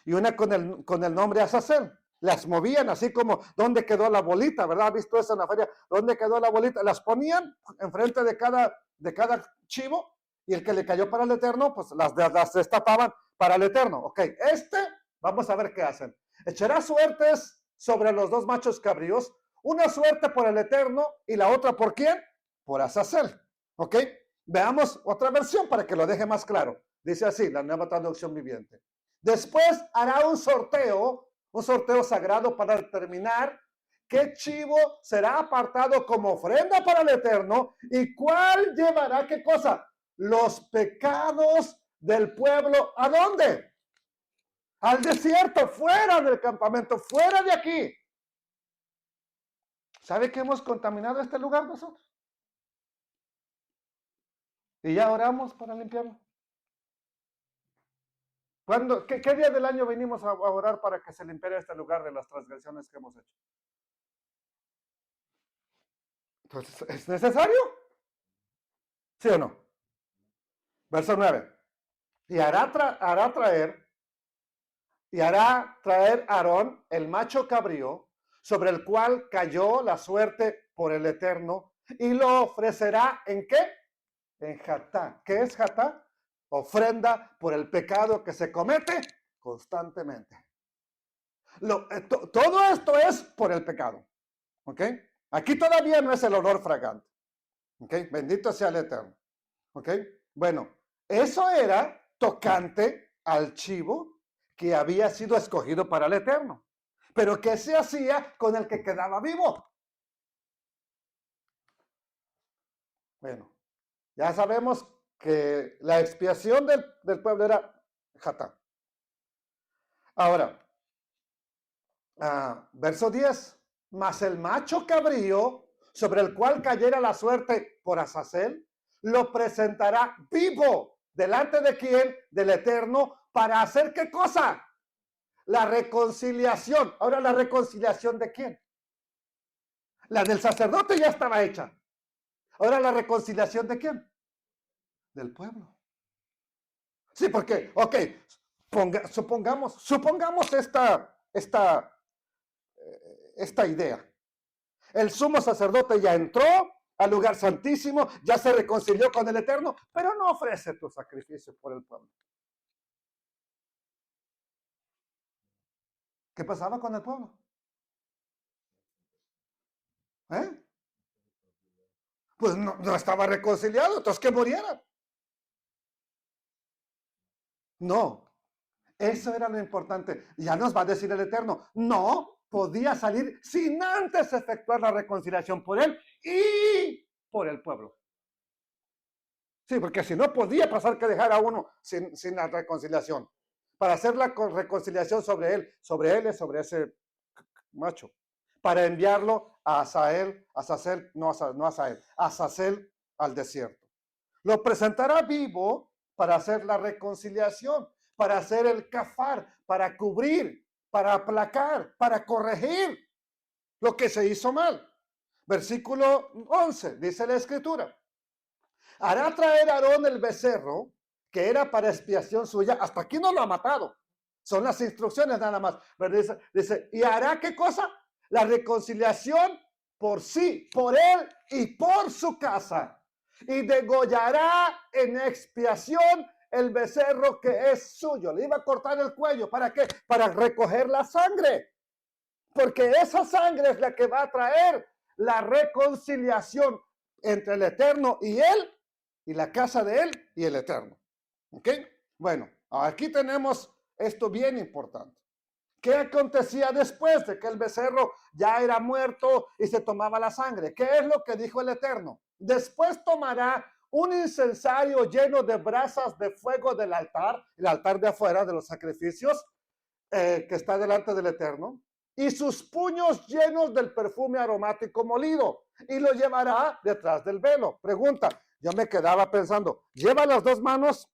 Speaker 1: y una con el nombre Azazel. Las movían así como, ¿dónde quedó la bolita? ¿Verdad? ¿Has visto eso en la feria? ¿Dónde quedó la bolita? Las ponían enfrente de cada chivo y el que le cayó para el Eterno, pues las destapaban para el Eterno. Ok, vamos a ver qué hacen. Echará suertes sobre los dos machos cabríos, una suerte por el Eterno y la otra ¿por quién? Por Azazel. Ok, veamos otra versión para que lo deje más claro. Dice así, la Nueva Traducción Viviente. Después hará un sorteo sagrado para determinar qué chivo será apartado como ofrenda para el Eterno y cuál llevará qué cosa. Los pecados del pueblo, ¿a dónde? Al desierto, fuera del campamento, fuera de aquí. ¿Sabe que hemos contaminado este lugar nosotros? Y ya oramos para limpiarlo. ¿Qué día del año venimos a orar para que se limpiara este lugar de las transgresiones que hemos hecho? Entonces, ¿es necesario? ¿Sí o no? Verso 9. Y hará traer Aarón el macho cabrío, sobre el cual cayó la suerte por el Eterno, y lo ofrecerá ¿en qué? En jatá. ¿Qué es jatá? Ofrenda por el pecado que se comete constantemente. Todo esto es por el pecado. ¿Ok? Aquí todavía no es el olor fragante. ¿Ok? Bendito sea el Eterno. ¿Ok? Bueno, eso era tocante al chivo que había sido escogido para el Eterno. Pero ¿qué se hacía con el que quedaba vivo? Bueno, ya sabemos que la expiación del pueblo era jatá. Ahora, verso 10. Mas el macho cabrío, sobre el cual cayera la suerte por Azazel, lo presentará vivo delante de quién, del Eterno, para hacer qué cosa, la reconciliación. Ahora, la reconciliación de quién, la del sacerdote ya estaba hecha. Ahora, la reconciliación de quién, del pueblo. Sí, porque, ok, supongamos esta idea. El sumo sacerdote ya entró al lugar santísimo, ya se reconcilió con el Eterno, pero no ofrece tu sacrificio por el pueblo. ¿Qué pasaba con el pueblo? Pues no estaba reconciliado, entonces que muriera. No, eso era lo importante. Ya nos va a decir el Eterno, no podía salir sin antes efectuar la reconciliación por él y por el pueblo. Sí, porque si no podía pasar que dejara a uno sin la reconciliación. Para hacer la reconciliación sobre él y sobre ese macho. Para enviarlo a Azazel, Azazel al desierto. Lo presentará vivo para hacer la reconciliación, para hacer el kafar, para cubrir, para aplacar, para corregir lo que se hizo mal. Versículo 11, dice la escritura. Hará traer a Aarón el becerro, que era para expiación suya. Hasta aquí no lo ha matado. Son las instrucciones nada más. Pero dice, ¿y hará qué cosa? La reconciliación por sí, por él y por su casa. Y degollará en expiación el becerro que es suyo. Le iba a cortar el cuello. ¿Para qué? Para recoger la sangre. Porque esa sangre es la que va a traer la reconciliación entre el Eterno y él, y la casa de él y el Eterno. ¿Ok? Bueno, aquí tenemos esto bien importante. ¿Qué acontecía después de que el becerro ya era muerto y se tomaba la sangre? ¿Qué es lo que dijo el Eterno? Después tomará un incensario lleno de brasas de fuego del altar, el altar de afuera de los sacrificios, que está delante del Eterno, y sus puños llenos del perfume aromático molido, y lo llevará detrás del velo. Pregunta, yo me quedaba pensando, lleva las dos manos,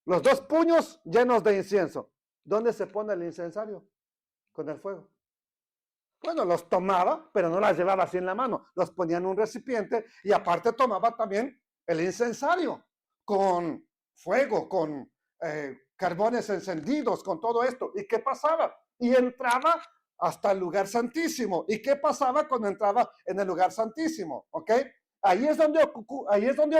Speaker 1: los dos puños llenos de incienso. ¿Dónde se pone el incensario? Con el fuego. Bueno, los tomaba, pero no las llevaba así en la mano. Los ponía en un recipiente y aparte tomaba también el incensario con fuego, con carbones encendidos, con todo esto. ¿Y qué pasaba? Y entraba hasta el lugar santísimo. ¿Y qué pasaba cuando entraba en el lugar santísimo? ¿Ok? Ahí es donde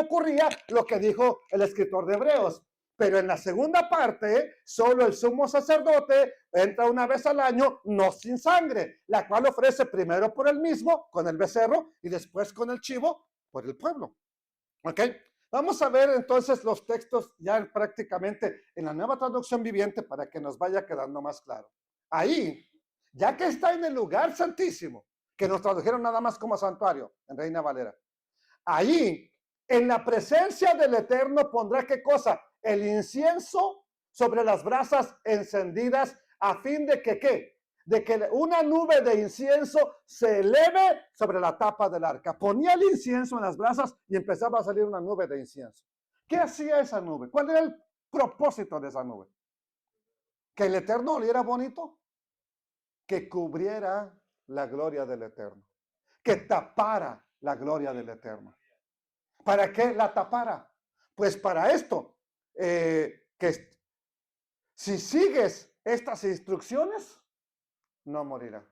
Speaker 1: ocurría lo que dijo el escritor de Hebreos. Pero en la segunda parte, solo el sumo sacerdote entra una vez al año, no sin sangre, la cual ofrece primero por él mismo, con el becerro, y después con el chivo, por el pueblo. ¿Ok? Vamos a ver entonces los textos ya prácticamente en la nueva traducción viviente para que nos vaya quedando más claro. Ahí, ya que está en el lugar santísimo, que nos tradujeron nada más como santuario, en Reina Valera, ahí, en la presencia del Eterno pondrá ¿qué cosa? El incienso sobre las brasas encendidas a fin de que ¿qué? De que una nube de incienso se eleve sobre la tapa del arca. Ponía el incienso en las brasas y empezaba a salir una nube de incienso. ¿Qué hacía esa nube? ¿Cuál era el propósito de esa nube? ¿Que el Eterno oliera bonito? Que cubriera la gloria del Eterno. Que tapara la gloria del Eterno. ¿Para qué la tapara? Pues para esto, que si sigues estas instrucciones, no morirá.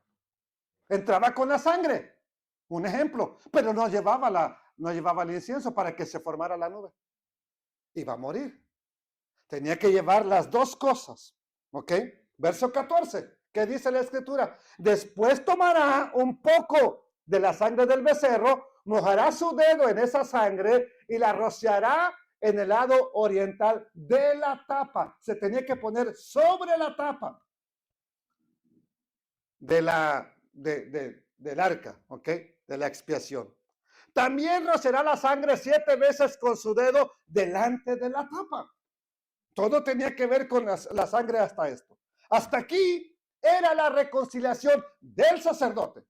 Speaker 1: Entraba con la sangre, un ejemplo, pero no llevaba el incienso para que se formara la nube. Iba a morir. Tenía que llevar las dos cosas. ¿Ok? Verso 14. ¿Qué dice la escritura? Después tomará un poco de la sangre del becerro, mojará su dedo en esa sangre y la rociará en el lado oriental de la tapa. Se tenía que poner sobre la tapa del arca, ¿ok? De la expiación. También rociará la sangre 7 veces con su dedo delante de la tapa. Todo tenía que ver con la sangre hasta esto. Hasta aquí era la reconciliación del sacerdote.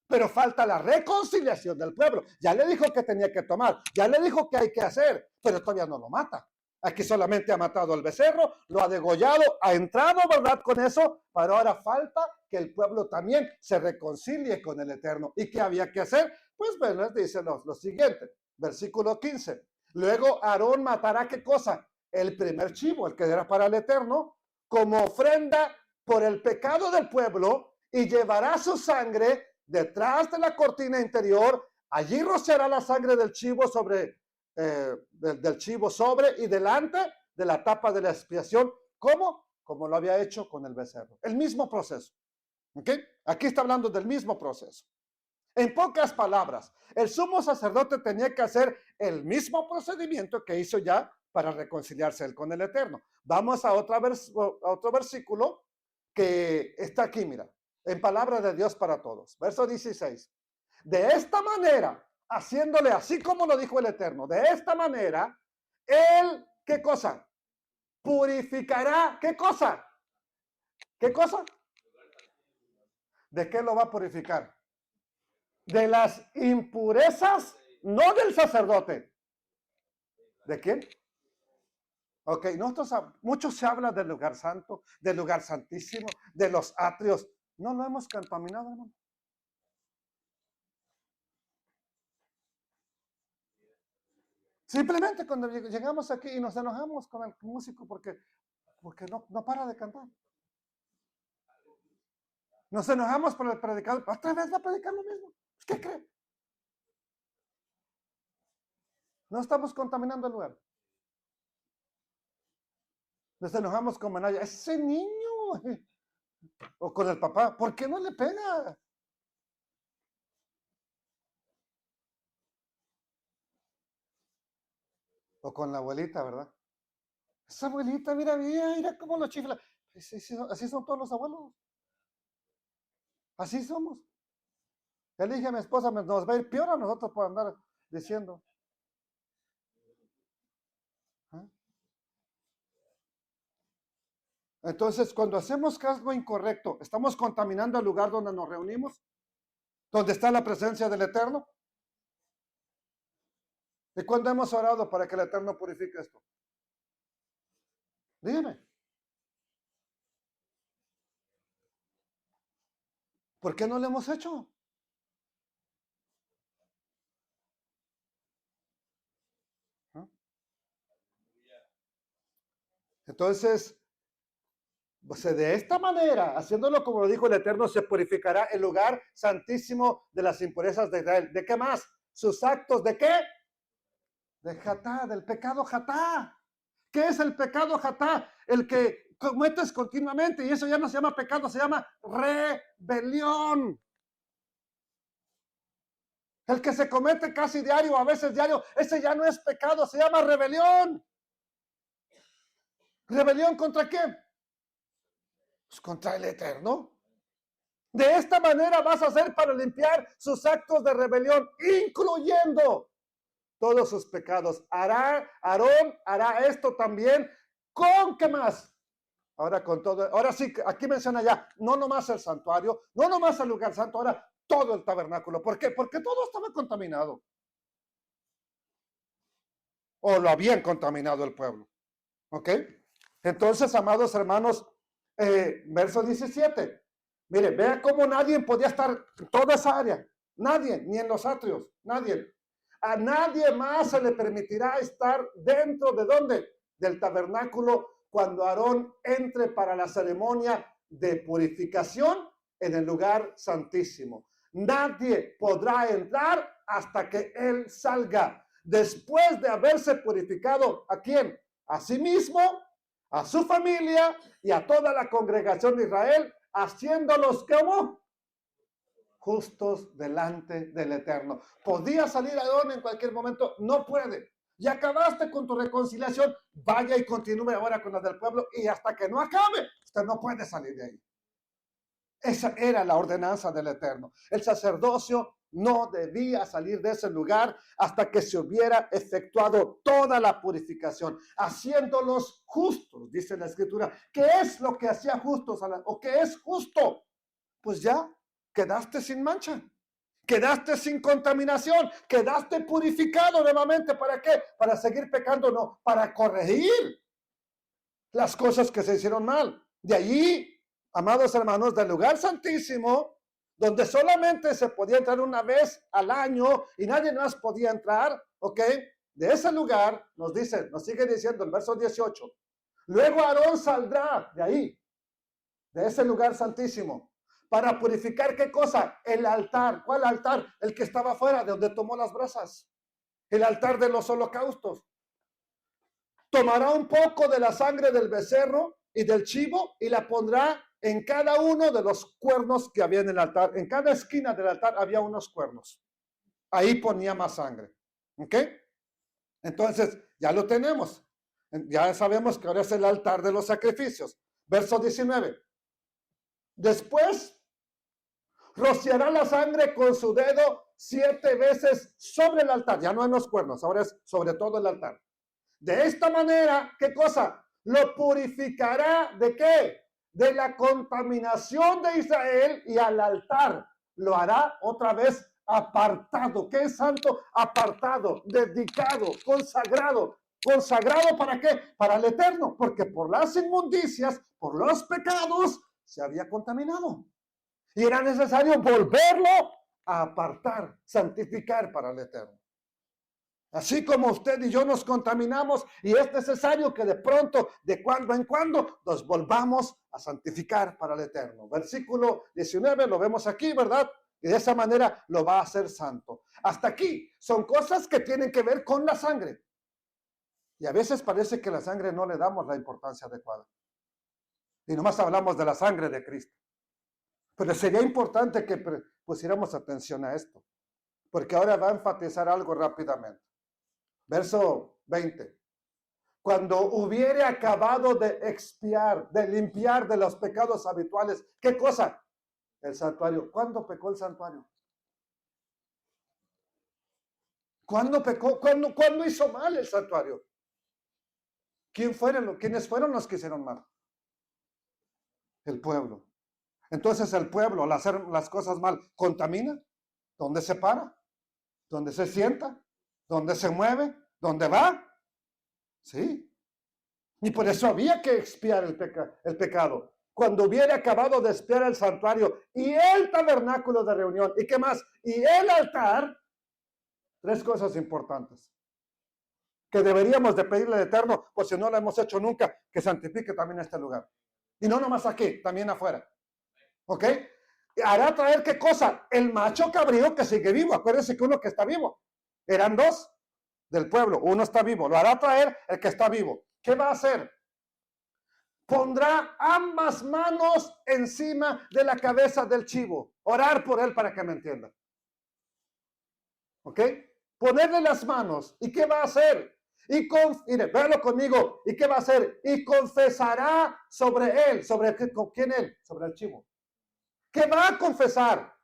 Speaker 1: Pero falta la reconciliación del pueblo. Ya le dijo que tenía que tomar, ya le dijo que hay que hacer, pero todavía no lo mata. Aquí solamente ha matado al becerro, lo ha degollado, ha entrado, ¿verdad? Con eso, pero ahora falta que el pueblo también se reconcilie con el Eterno. ¿Y qué había que hacer? Pues bueno, dice lo siguiente, versículo 15. Luego Aarón matará, ¿qué cosa? El primer chivo, el que era para el Eterno, como ofrenda por el pecado del pueblo, y llevará su sangre detrás de la cortina interior. Allí rociará la sangre del chivo del chivo sobre y delante de la tapa de la expiación. ¿Cómo? Como lo había hecho con el becerro. El mismo proceso. ¿Ok? Aquí está hablando del mismo proceso. En pocas palabras, el sumo sacerdote tenía que hacer el mismo procedimiento que hizo ya para reconciliarse él con el Eterno. Vamos a otro versículo que está aquí, mira, en palabra de Dios para todos. Verso 16. De esta manera, haciéndole así como lo dijo el Eterno, de esta manera, él, ¿qué cosa? Purificará, ¿qué cosa? ¿Qué cosa? ¿De qué lo va a purificar? De las impurezas, no del sacerdote. ¿De quién? Ok, mucho se habla del lugar santo, del lugar santísimo, de los atrios. No lo hemos contaminado, hermano. Simplemente cuando llegamos aquí y nos enojamos con el músico porque no para de cantar. Nos enojamos por el predicador. Otra vez va a predicar lo mismo. ¿Qué cree? No estamos contaminando el lugar. Nos enojamos con Manaya. Ese niño. O con el papá. ¿Por qué no le pega? O con la abuelita, ¿verdad? Esa abuelita, mira cómo lo chifla. Así son todos los abuelos. Así somos. Ya le dije a mi esposa, nos va a ir peor a nosotros por andar diciendo. ¿Ah? Entonces, cuando hacemos algo incorrecto, ¿estamos contaminando el lugar donde nos reunimos? ¿Donde está la presencia del Eterno? ¿Y cuándo hemos orado para que el Eterno purifique esto? Dígame. ¿Por qué no lo hemos hecho? ¿No? Entonces, pues, de esta manera, haciéndolo como lo dijo el Eterno, se purificará el lugar santísimo de las impurezas de Israel. ¿De qué más? Sus actos, ¿de qué? De jatá, del pecado jatá. ¿Qué es el pecado jatá? El que cometes continuamente, y eso ya no se llama pecado, se llama rebelión. El que se comete casi diario, a veces diario, ese ya no es pecado, se llama rebelión. ¿Rebelión contra quién? Pues contra el Eterno. De esta manera vas a hacer para limpiar sus actos de rebelión, incluyendo todos sus pecados. Aarón hará esto también. ¿Con qué más? Ahora con todo, ahora sí, aquí menciona ya, no nomás el santuario, no nomás el lugar santo, ahora todo el tabernáculo. ¿Por qué? Porque todo estaba contaminado. O lo habían contaminado el pueblo. ¿Ok? Entonces, amados hermanos, verso 17. Mire, vea cómo nadie podía estar en toda esa área. Nadie, ni en los atrios, nadie. A nadie más se le permitirá estar dentro de ¿dónde? Del tabernáculo cuando Aarón entre para la ceremonia de purificación en el lugar santísimo. Nadie podrá entrar hasta que él salga. Después de haberse purificado, ¿a quién? A sí mismo, a su familia y a toda la congregación de Israel, haciéndolos como justos delante del Eterno. ¿Podía salir Aarón en cualquier momento? No puede. Ya acabaste con tu reconciliación, vaya y continúe ahora con la del pueblo, y hasta que no acabe, usted no puede salir de ahí. Esa era la ordenanza del Eterno. El sacerdocio no debía salir de ese lugar hasta que se hubiera efectuado toda la purificación, haciéndolos justos, dice la Escritura. ¿Qué es lo que hacía justos o qué es justo? Pues ya quedaste sin mancha, quedaste sin contaminación, quedaste purificado nuevamente. ¿Para qué? Para seguir pecando, no, para corregir las cosas que se hicieron mal. De allí, amados hermanos, del lugar santísimo, donde solamente se podía entrar una vez al año y nadie más podía entrar, ¿ok? De ese lugar, nos dice, nos sigue diciendo el verso 18, luego Aarón saldrá de ahí, de ese lugar santísimo, para purificar, ¿qué cosa? El altar. ¿Cuál altar? El que estaba afuera, de donde tomó las brasas. El altar de los holocaustos. Tomará un poco de la sangre del becerro y del chivo y la pondrá en cada uno de los cuernos que había en el altar. En cada esquina del altar había unos cuernos. Ahí ponía más sangre. ¿Ok? Entonces, ya lo tenemos. Ya sabemos que ahora es el altar de los sacrificios. Verso 19. Después rociará la sangre con su dedo 7 veces sobre el altar. Ya no en los cuernos, ahora es sobre todo el altar. De esta manera, ¿qué cosa? Lo purificará ¿de qué? De la contaminación de Israel, y al altar lo hará otra vez apartado. ¿Qué es santo? Apartado, dedicado, consagrado. ¿Consagrado para qué? Para el Eterno, porque por las inmundicias, por los pecados, se había contaminado. Y era necesario volverlo a apartar, santificar para el Eterno. Así como usted y yo nos contaminamos, y es necesario que de pronto, de cuando en cuando, nos volvamos a santificar para el Eterno. Versículo 19, lo vemos aquí, ¿verdad? Y de esa manera lo va a hacer santo. Hasta aquí son cosas que tienen que ver con la sangre. Y a veces parece que la sangre no le damos la importancia adecuada. Y nomás hablamos de la sangre de Cristo. Pero sería importante que pusiéramos atención a esto, porque ahora va a enfatizar algo rápidamente. Verso 20. Cuando hubiere acabado de expiar, de limpiar de los pecados habituales, ¿qué cosa? El santuario. ¿Cuándo pecó el santuario? ¿Cuándo pecó? ¿Cuándo hizo mal el santuario? ¿Quiénes fueron los que hicieron mal? El pueblo. Entonces el pueblo, al hacer las cosas mal, contamina. ¿Dónde se para? ¿Dónde se sienta? ¿Dónde se mueve? ¿Dónde va? Sí. Y por eso había que expiar el pecado. cuando hubiera acabado de espiar el santuario y el tabernáculo de reunión, ¿y qué más? Y el altar, 3 cosas importantes que deberíamos de pedirle al Eterno, pues si no lo hemos hecho nunca, que santifique también este lugar. Y no nomás aquí, también afuera. ¿Ok? Hará traer ¿qué cosa? El macho cabrío que sigue vivo. Acuérdense que uno que está vivo. Eran 2 del pueblo. Uno está vivo. Lo hará traer el que está vivo. ¿Qué va a hacer? Pondrá ambas manos encima de la cabeza del chivo. Orar por él para que me entienda. ¿Ok? Ponerle las manos. ¿Y qué va a hacer? Mire, véalo conmigo. ¿Y qué va a hacer? Y confesará sobre él. ¿Sobre quién él? Sobre el chivo. ¿Qué va a confesar?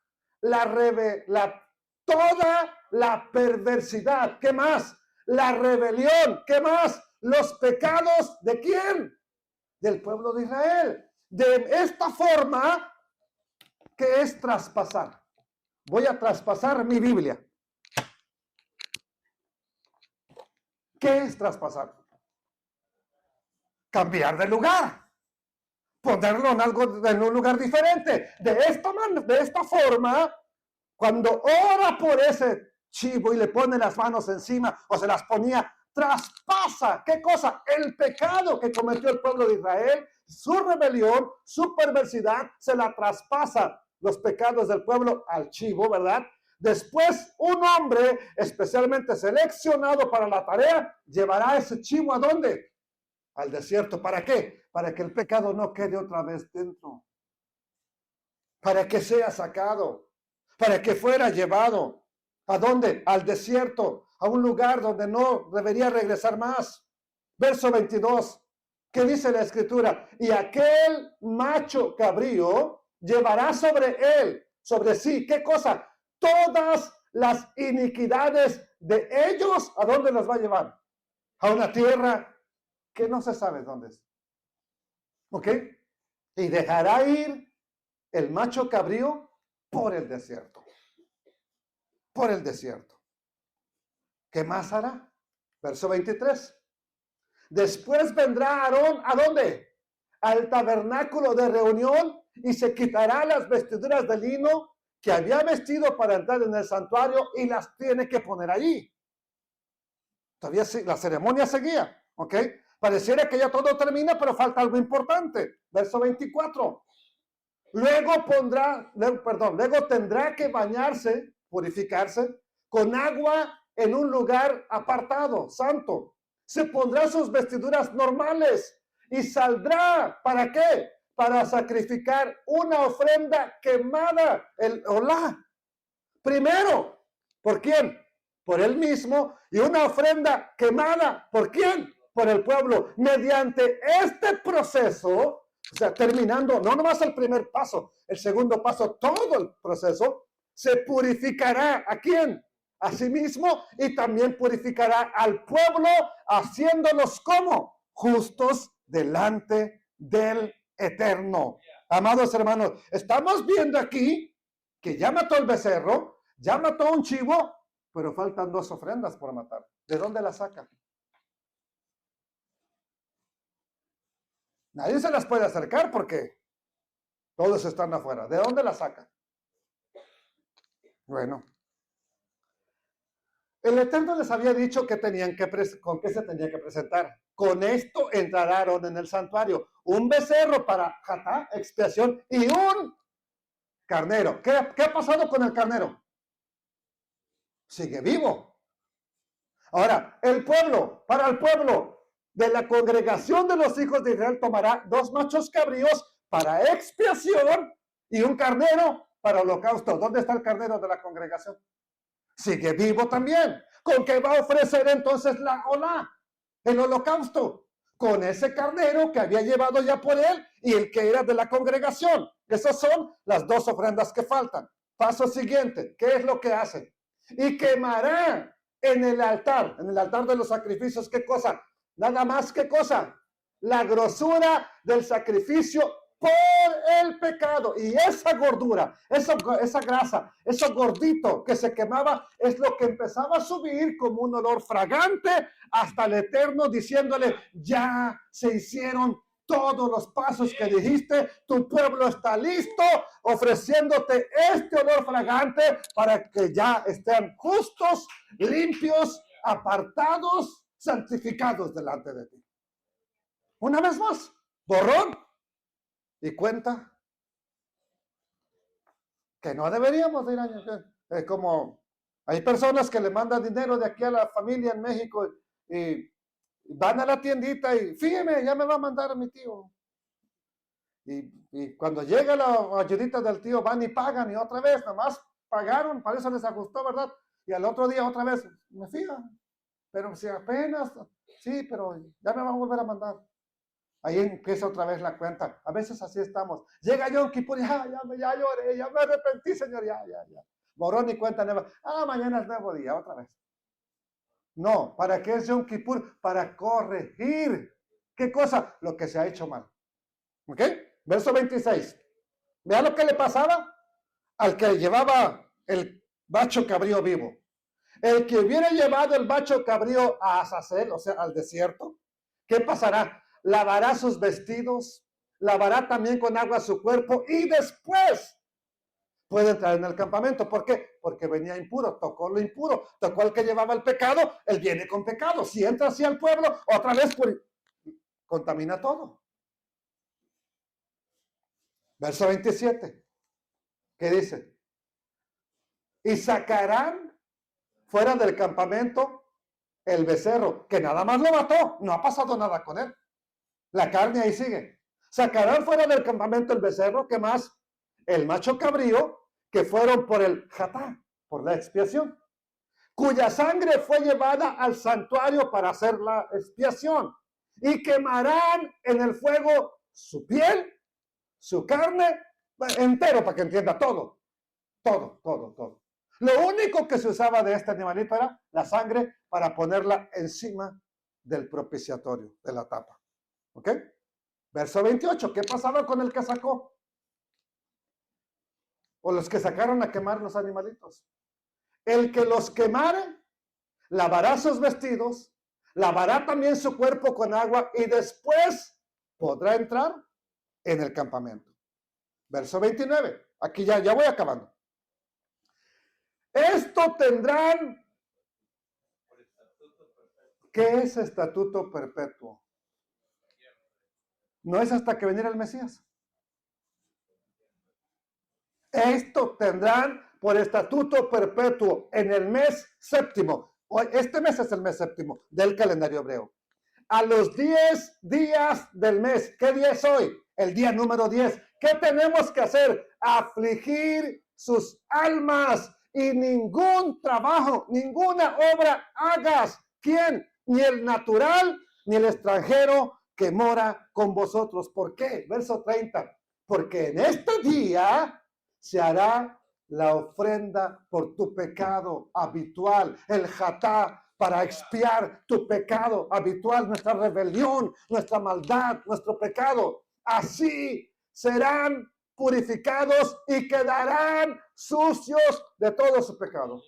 Speaker 1: Toda la perversidad. ¿Qué más? La rebelión. ¿Qué más? Los pecados ¿de quién? Del pueblo de Israel. De esta forma, ¿qué es traspasar? Voy a traspasar mi Biblia. ¿Qué es traspasar? Cambiar de lugar. Ponerlo en un lugar diferente. De esta forma, cuando ora por ese chivo y le pone las manos encima o se las ponía, traspasa, ¿qué cosa? El pecado que cometió el pueblo de Israel, su rebelión, su perversidad, se la traspasa los pecados del pueblo al chivo, ¿verdad? Después, un hombre especialmente seleccionado para la tarea llevará ese chivo ¿a dónde? Al desierto. ¿Para qué? Para que el pecado no quede otra vez dentro. Para que sea sacado. Para que fuera llevado. ¿A dónde? Al desierto. A un lugar donde no debería regresar más. Verso 22. ¿Qué dice la escritura? Y aquel macho cabrío llevará sobre él, sobre sí, ¿qué cosa? Todas las iniquidades de ellos, ¿a dónde las va a llevar? A una tierra que no se sabe dónde es. ¿Ok? Y dejará ir el macho cabrío por el desierto. Por el desierto. ¿Qué más hará? Verso 23. Después vendrá Aarón, ¿a dónde? Al tabernáculo de reunión y se quitará las vestiduras de lino que había vestido para entrar en el santuario y las tiene que poner allí. Todavía la ceremonia seguía, ¿ok? Pareciera que ya todo termina, pero falta algo importante. Verso 24. Luego tendrá que bañarse, purificarse, con agua en un lugar apartado, santo. Se pondrá sus vestiduras normales y saldrá, ¿para qué? Para sacrificar una ofrenda quemada, el olá. Primero, ¿por quién? Por él mismo, y una ofrenda quemada, ¿por quién? Por el pueblo. Mediante este proceso, o sea, terminando, no nomás el primer paso, el segundo paso, todo el proceso, se purificará, ¿a quién? A sí mismo, y también purificará al pueblo, haciéndolos como justos delante del Eterno. Amados hermanos, estamos viendo aquí que ya mató el becerro, ya mató un chivo, pero faltan 2 ofrendas por matar. ¿De dónde las saca? Nadie se las puede acercar porque todos están afuera. ¿De dónde las saca? Bueno, el Eterno les había dicho que con qué se tenía que presentar. Con esto entraron en el santuario. Un becerro para jatá, expiación, y un carnero. ¿Qué ha pasado con el carnero? Sigue vivo. Ahora, para el pueblo de la congregación de los hijos de Israel tomará 2 machos cabríos para expiación y un carnero para holocausto. ¿Dónde está el carnero de la congregación? Sigue vivo también. ¿Con qué va a ofrecer entonces el holocausto? Con ese carnero que había llevado ya por él y el que era de la congregación. Esas son las 2 ofrendas que faltan. Paso siguiente, ¿qué es lo que hace? Y quemará en el altar de los sacrificios, ¿qué cosa? Nada más, ¿qué cosa? La grosura del sacrificio por el pecado. Y esa gordura, esa grasa, eso gordito que se quemaba, es lo que empezaba a subir como un olor fragante hasta el Eterno, diciéndole, ya se hicieron todos los pasos que dijiste. Tu pueblo está listo, ofreciéndote este olor fragante para que ya estén justos, limpios, apartados, santificados delante de ti. Una vez más, borrón y cuenta que no deberíamos de ir a... como hay personas que le mandan dinero de aquí a la familia en México y van a la tiendita y fíjeme, ya me va a mandar a mi tío. Y cuando llega la ayudita del tío, van y pagan y otra vez, nomás pagaron, para eso les ajustó, ¿verdad? Y al otro día otra vez, me fijan, pero si apenas, sí, pero ya me van a volver a mandar. Ahí empieza otra vez la cuenta. A veces así estamos. Llega Yom Kippur, ya lloré, ya me arrepentí, Señor, ya. Borrón y cuenta nueva. Mañana es nuevo día, otra vez. No, ¿para qué es Yom Kippur? Para corregir. ¿Qué cosa? Lo que se ha hecho mal. ¿Ok? Verso 26. Vea lo que le pasaba al que llevaba el bacho cabrío vivo. El que hubiera llevado el bacho cabrío a Azazel, o sea, al desierto, ¿qué pasará? Lavará sus vestidos, lavará también con agua su cuerpo y después puede entrar en el campamento. ¿Por qué? Porque venía impuro, tocó lo impuro, tocó al que llevaba el pecado, él viene con pecado. Si entra así al pueblo, otra vez contamina todo. Verso 27. ¿Qué dice? Y sacarán fuera del campamento el becerro, que nada más lo mató, no ha pasado nada con él. La carne ahí sigue. Sacarán fuera del campamento el becerro, ¿qué más? El macho cabrío, que fueron por el jatá, por la expiación, cuya sangre fue llevada al santuario para hacer la expiación, y quemarán en el fuego su piel, su carne, entero, para que entienda todo. Lo único que se usaba de este animalito era la sangre para ponerla encima del propiciatorio, de la tapa. ¿Ok? Verso 28. ¿Qué pasaba con el que sacó? O los que sacaron a quemar los animalitos. El que los quemare, lavará sus vestidos, lavará también su cuerpo con agua y después podrá entrar en el campamento. Verso 29. Aquí ya voy acabando. Esto tendrán. ¿Qué es estatuto perpetuo? No es hasta que viniera el Mesías. Esto tendrán por estatuto perpetuo en el mes séptimo. Este mes es el mes séptimo del calendario hebreo. A los 10 días del mes. ¿Qué día es hoy? El día número 10. ¿Qué tenemos que hacer? Afligir sus almas y ningún trabajo, ninguna obra hagas. ¿Quién? Ni el natural, ni el extranjero que mora con vosotros. ¿Por qué? Verso 30. Porque en este día se hará la ofrenda por tu pecado habitual, el jatá, para expiar tu pecado habitual, nuestra rebelión, nuestra maldad, nuestro pecado. Así serán purificados y quedarán sucios de todo su pecado.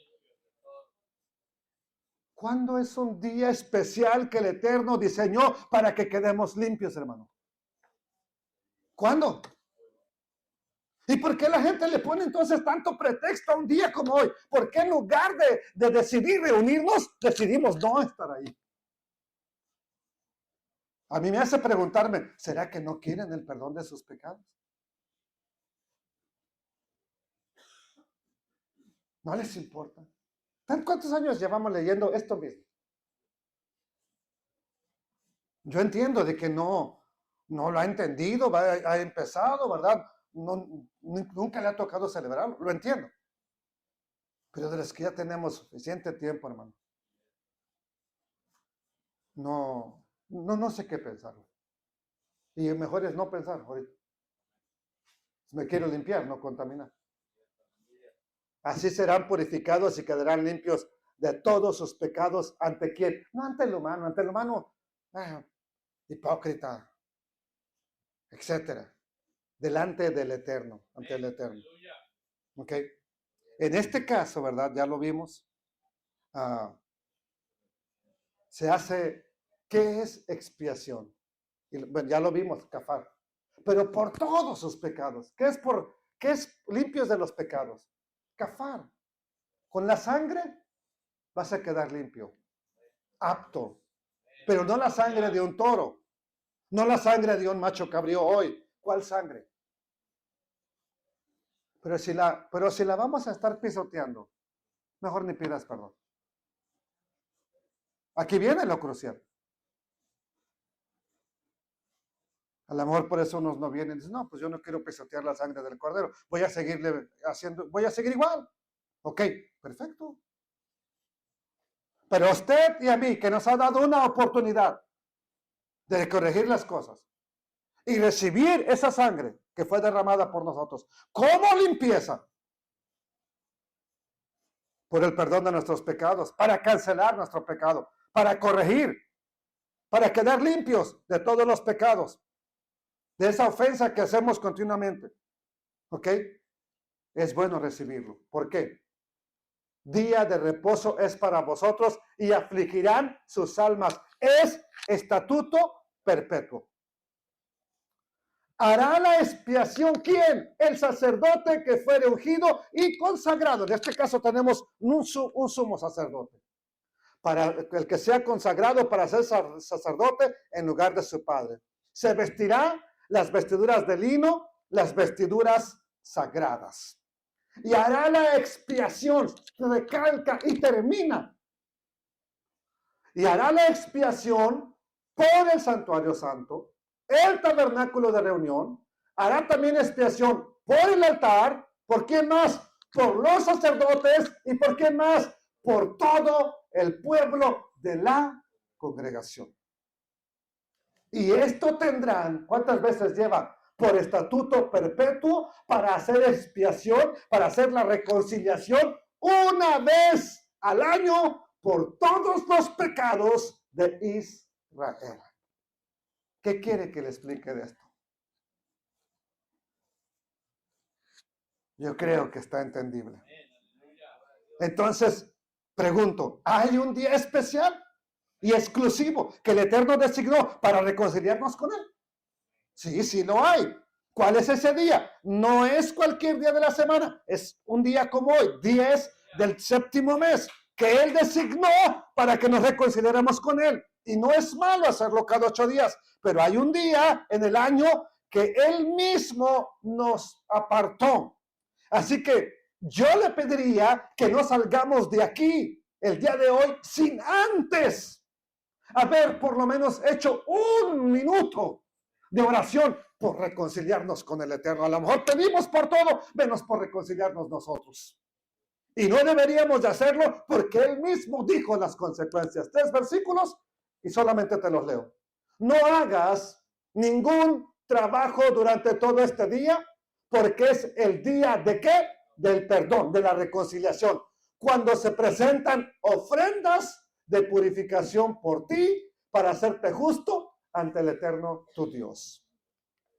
Speaker 1: ¿Cuándo es un día especial que el Eterno diseñó para que quedemos limpios, hermano? ¿Cuándo? ¿Y por qué la gente le pone entonces tanto pretexto a un día como hoy? ¿Por qué en lugar de decidir reunirnos, decidimos no estar ahí? A mí me hace preguntarme, ¿será que no quieren el perdón de sus pecados? No les importa. ¿Cuántos años llevamos leyendo esto mismo? Yo entiendo de que no lo ha entendido, ha empezado, ¿verdad? Nunca le ha tocado celebrarlo, lo entiendo. Pero de los que ya tenemos suficiente tiempo, hermano, no sé qué pensar. Y mejor es no pensar ahorita. Me quiero limpiar, no contaminar. Así serán purificados y quedarán limpios de todos sus pecados. ¿Ante quién? No ante el humano, hipócrita, etcétera. Delante del Eterno, ante el Eterno. ¿Ok? En este caso, ¿verdad? Ya lo vimos. Se hace, ¿qué es expiación? Y bueno, ya lo vimos, cafar. Pero por todos sus pecados. ¿Qué es limpios de los pecados? Cafar. Con la sangre vas a quedar limpio, apto. Pero no la sangre de un toro, no la sangre de un macho cabrío hoy. ¿Cuál sangre? Pero si la vamos a estar pisoteando, mejor ni pidas perdón. Aquí viene lo crucial. A lo mejor por eso unos no vienen y dicen, no, pues yo no quiero pisotear la sangre del cordero, voy a seguir igual. Ok, perfecto. Pero a usted y a mí, que nos ha dado una oportunidad de corregir las cosas y recibir esa sangre que fue derramada por nosotros, como limpieza por el perdón de nuestros pecados, para cancelar nuestro pecado, para corregir, para quedar limpios de todos los pecados, de esa ofensa que hacemos continuamente. ¿Ok? Es bueno recibirlo. ¿Por qué? Día de reposo es para vosotros y afligirán sus almas. Es estatuto perpetuo. ¿Hará la expiación quién? El sacerdote que fuere ungido y consagrado. En este caso tenemos un sumo sacerdote. Para el que sea consagrado para ser sacerdote en lugar de su padre. Se vestirá las vestiduras de lino, las vestiduras sagradas. Y hará la expiación, recalca y termina. Y hará la expiación por el santuario santo, el tabernáculo de reunión, hará también expiación por el altar. ¿Por quién más? Por los sacerdotes. ¿Y por quién más? Por todo el pueblo de la congregación. Y esto tendrán, ¿cuántas veces lleva? Por estatuto perpetuo, para hacer expiación, para hacer la reconciliación una vez al año por todos los pecados de Israel. ¿Qué quiere que le explique de esto? Yo creo que está entendible. Entonces, pregunto, ¿hay un día especial y exclusivo que el Eterno designó para reconciliarnos con Él? Sí, sí lo hay. ¿Cuál es ese día? No es cualquier día de la semana, es un día como hoy, 10 del séptimo mes, que Él designó para que nos reconciliáramos con Él. Y no es malo hacerlo cada 8 días, pero hay un día en el año que Él mismo nos apartó. Así que yo le pediría que no salgamos de aquí el día de hoy sin antes haber por lo menos hecho un minuto de oración por reconciliarnos con el Eterno. A lo mejor pedimos por todo, menos por reconciliarnos nosotros. Y no deberíamos de hacerlo porque Él mismo dijo las consecuencias. 3 versículos y solamente te los leo. No hagas ningún trabajo durante todo este día, porque es el día de ¿qué? Del perdón, de la reconciliación. Cuando se presentan ofrendas de purificación por ti, para hacerte justo ante el Eterno tu Dios.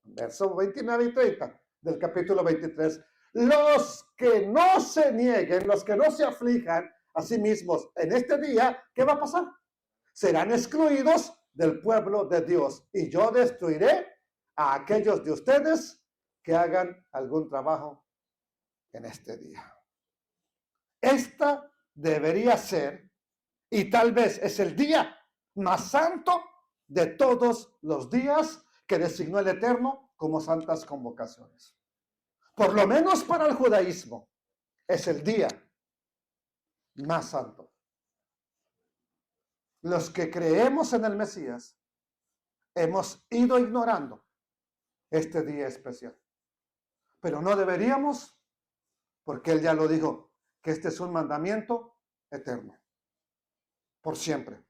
Speaker 1: Verso 29 y 30 del capítulo 23. Los que no se nieguen, los que no se aflijan a sí mismos en este día, ¿qué va a pasar? Serán excluidos del pueblo de Dios, y yo destruiré a aquellos de ustedes que hagan algún trabajo en este día. Esta debería ser, y tal vez es el día más santo de todos los días que designó el Eterno como santas convocaciones. Por lo menos para el judaísmo, es el día más santo. Los que creemos en el Mesías hemos ido ignorando este día especial. Pero no deberíamos, porque Él ya lo dijo, que este es un mandamiento eterno, por siempre.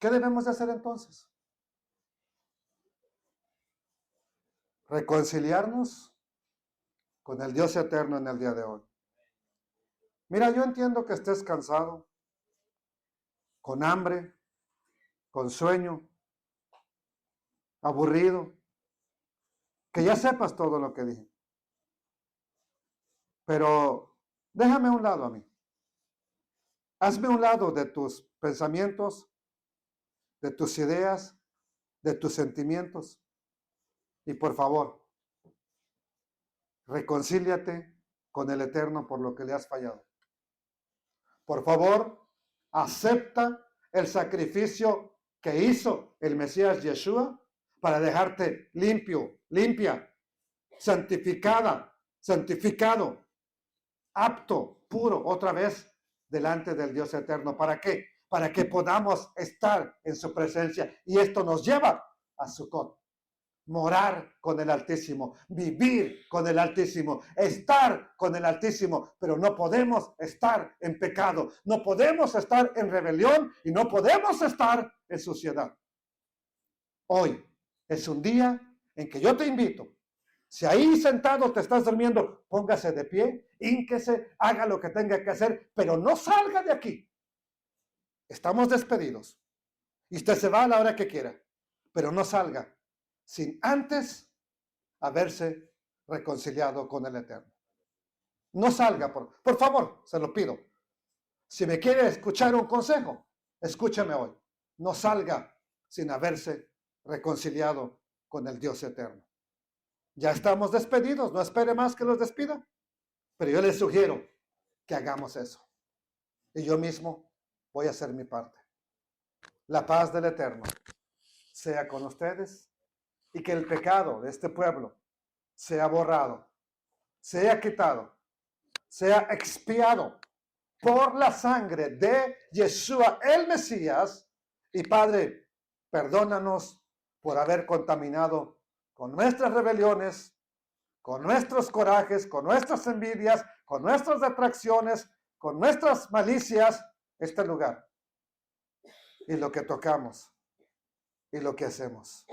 Speaker 1: ¿Qué debemos de hacer entonces? Reconciliarnos con el Dios eterno en el día de hoy. Mira, yo entiendo que estés cansado, con hambre, con sueño, aburrido, que ya sepas todo lo que dije. Pero déjame a un lado a mí. Hazme a un lado de tus pensamientos, de tus ideas, de tus sentimientos. Y por favor, reconcíliate con el Eterno por lo que le has fallado. Por favor, acepta el sacrificio que hizo el Mesías Yeshua para dejarte limpio, limpia, santificada, santificado, apto, puro, otra vez delante del Dios eterno. ¿Para qué? Para que podamos estar en su presencia. Y esto nos lleva a Sukkot. Morar con el Altísimo, vivir con el Altísimo, estar con el Altísimo, pero no podemos estar en pecado, no podemos estar en rebelión y no podemos estar en suciedad. Hoy es un día en que yo te invito, si ahí sentado te estás durmiendo, póngase de pie, hínquese, haga lo que tenga que hacer, pero no salga de aquí. Estamos despedidos y usted se va a la hora que quiera, pero no salga sin antes haberse reconciliado con el Eterno. No salga, por favor, se lo pido. Si me quiere escuchar un consejo, escúcheme hoy. No salga sin haberse reconciliado con el Dios eterno. Ya estamos despedidos, no espere más que los despida. Pero yo les sugiero que hagamos eso. Y yo mismo voy a hacer mi parte. La paz del Eterno sea con ustedes y que el pecado de este pueblo sea borrado, sea quitado, sea expiado por la sangre de Yeshua el Mesías. Y Padre, perdónanos por haber contaminado con nuestras rebeliones, con nuestros corajes, con nuestras envidias, con nuestras detracciones, con nuestras malicias, este lugar y lo que tocamos y lo que hacemos.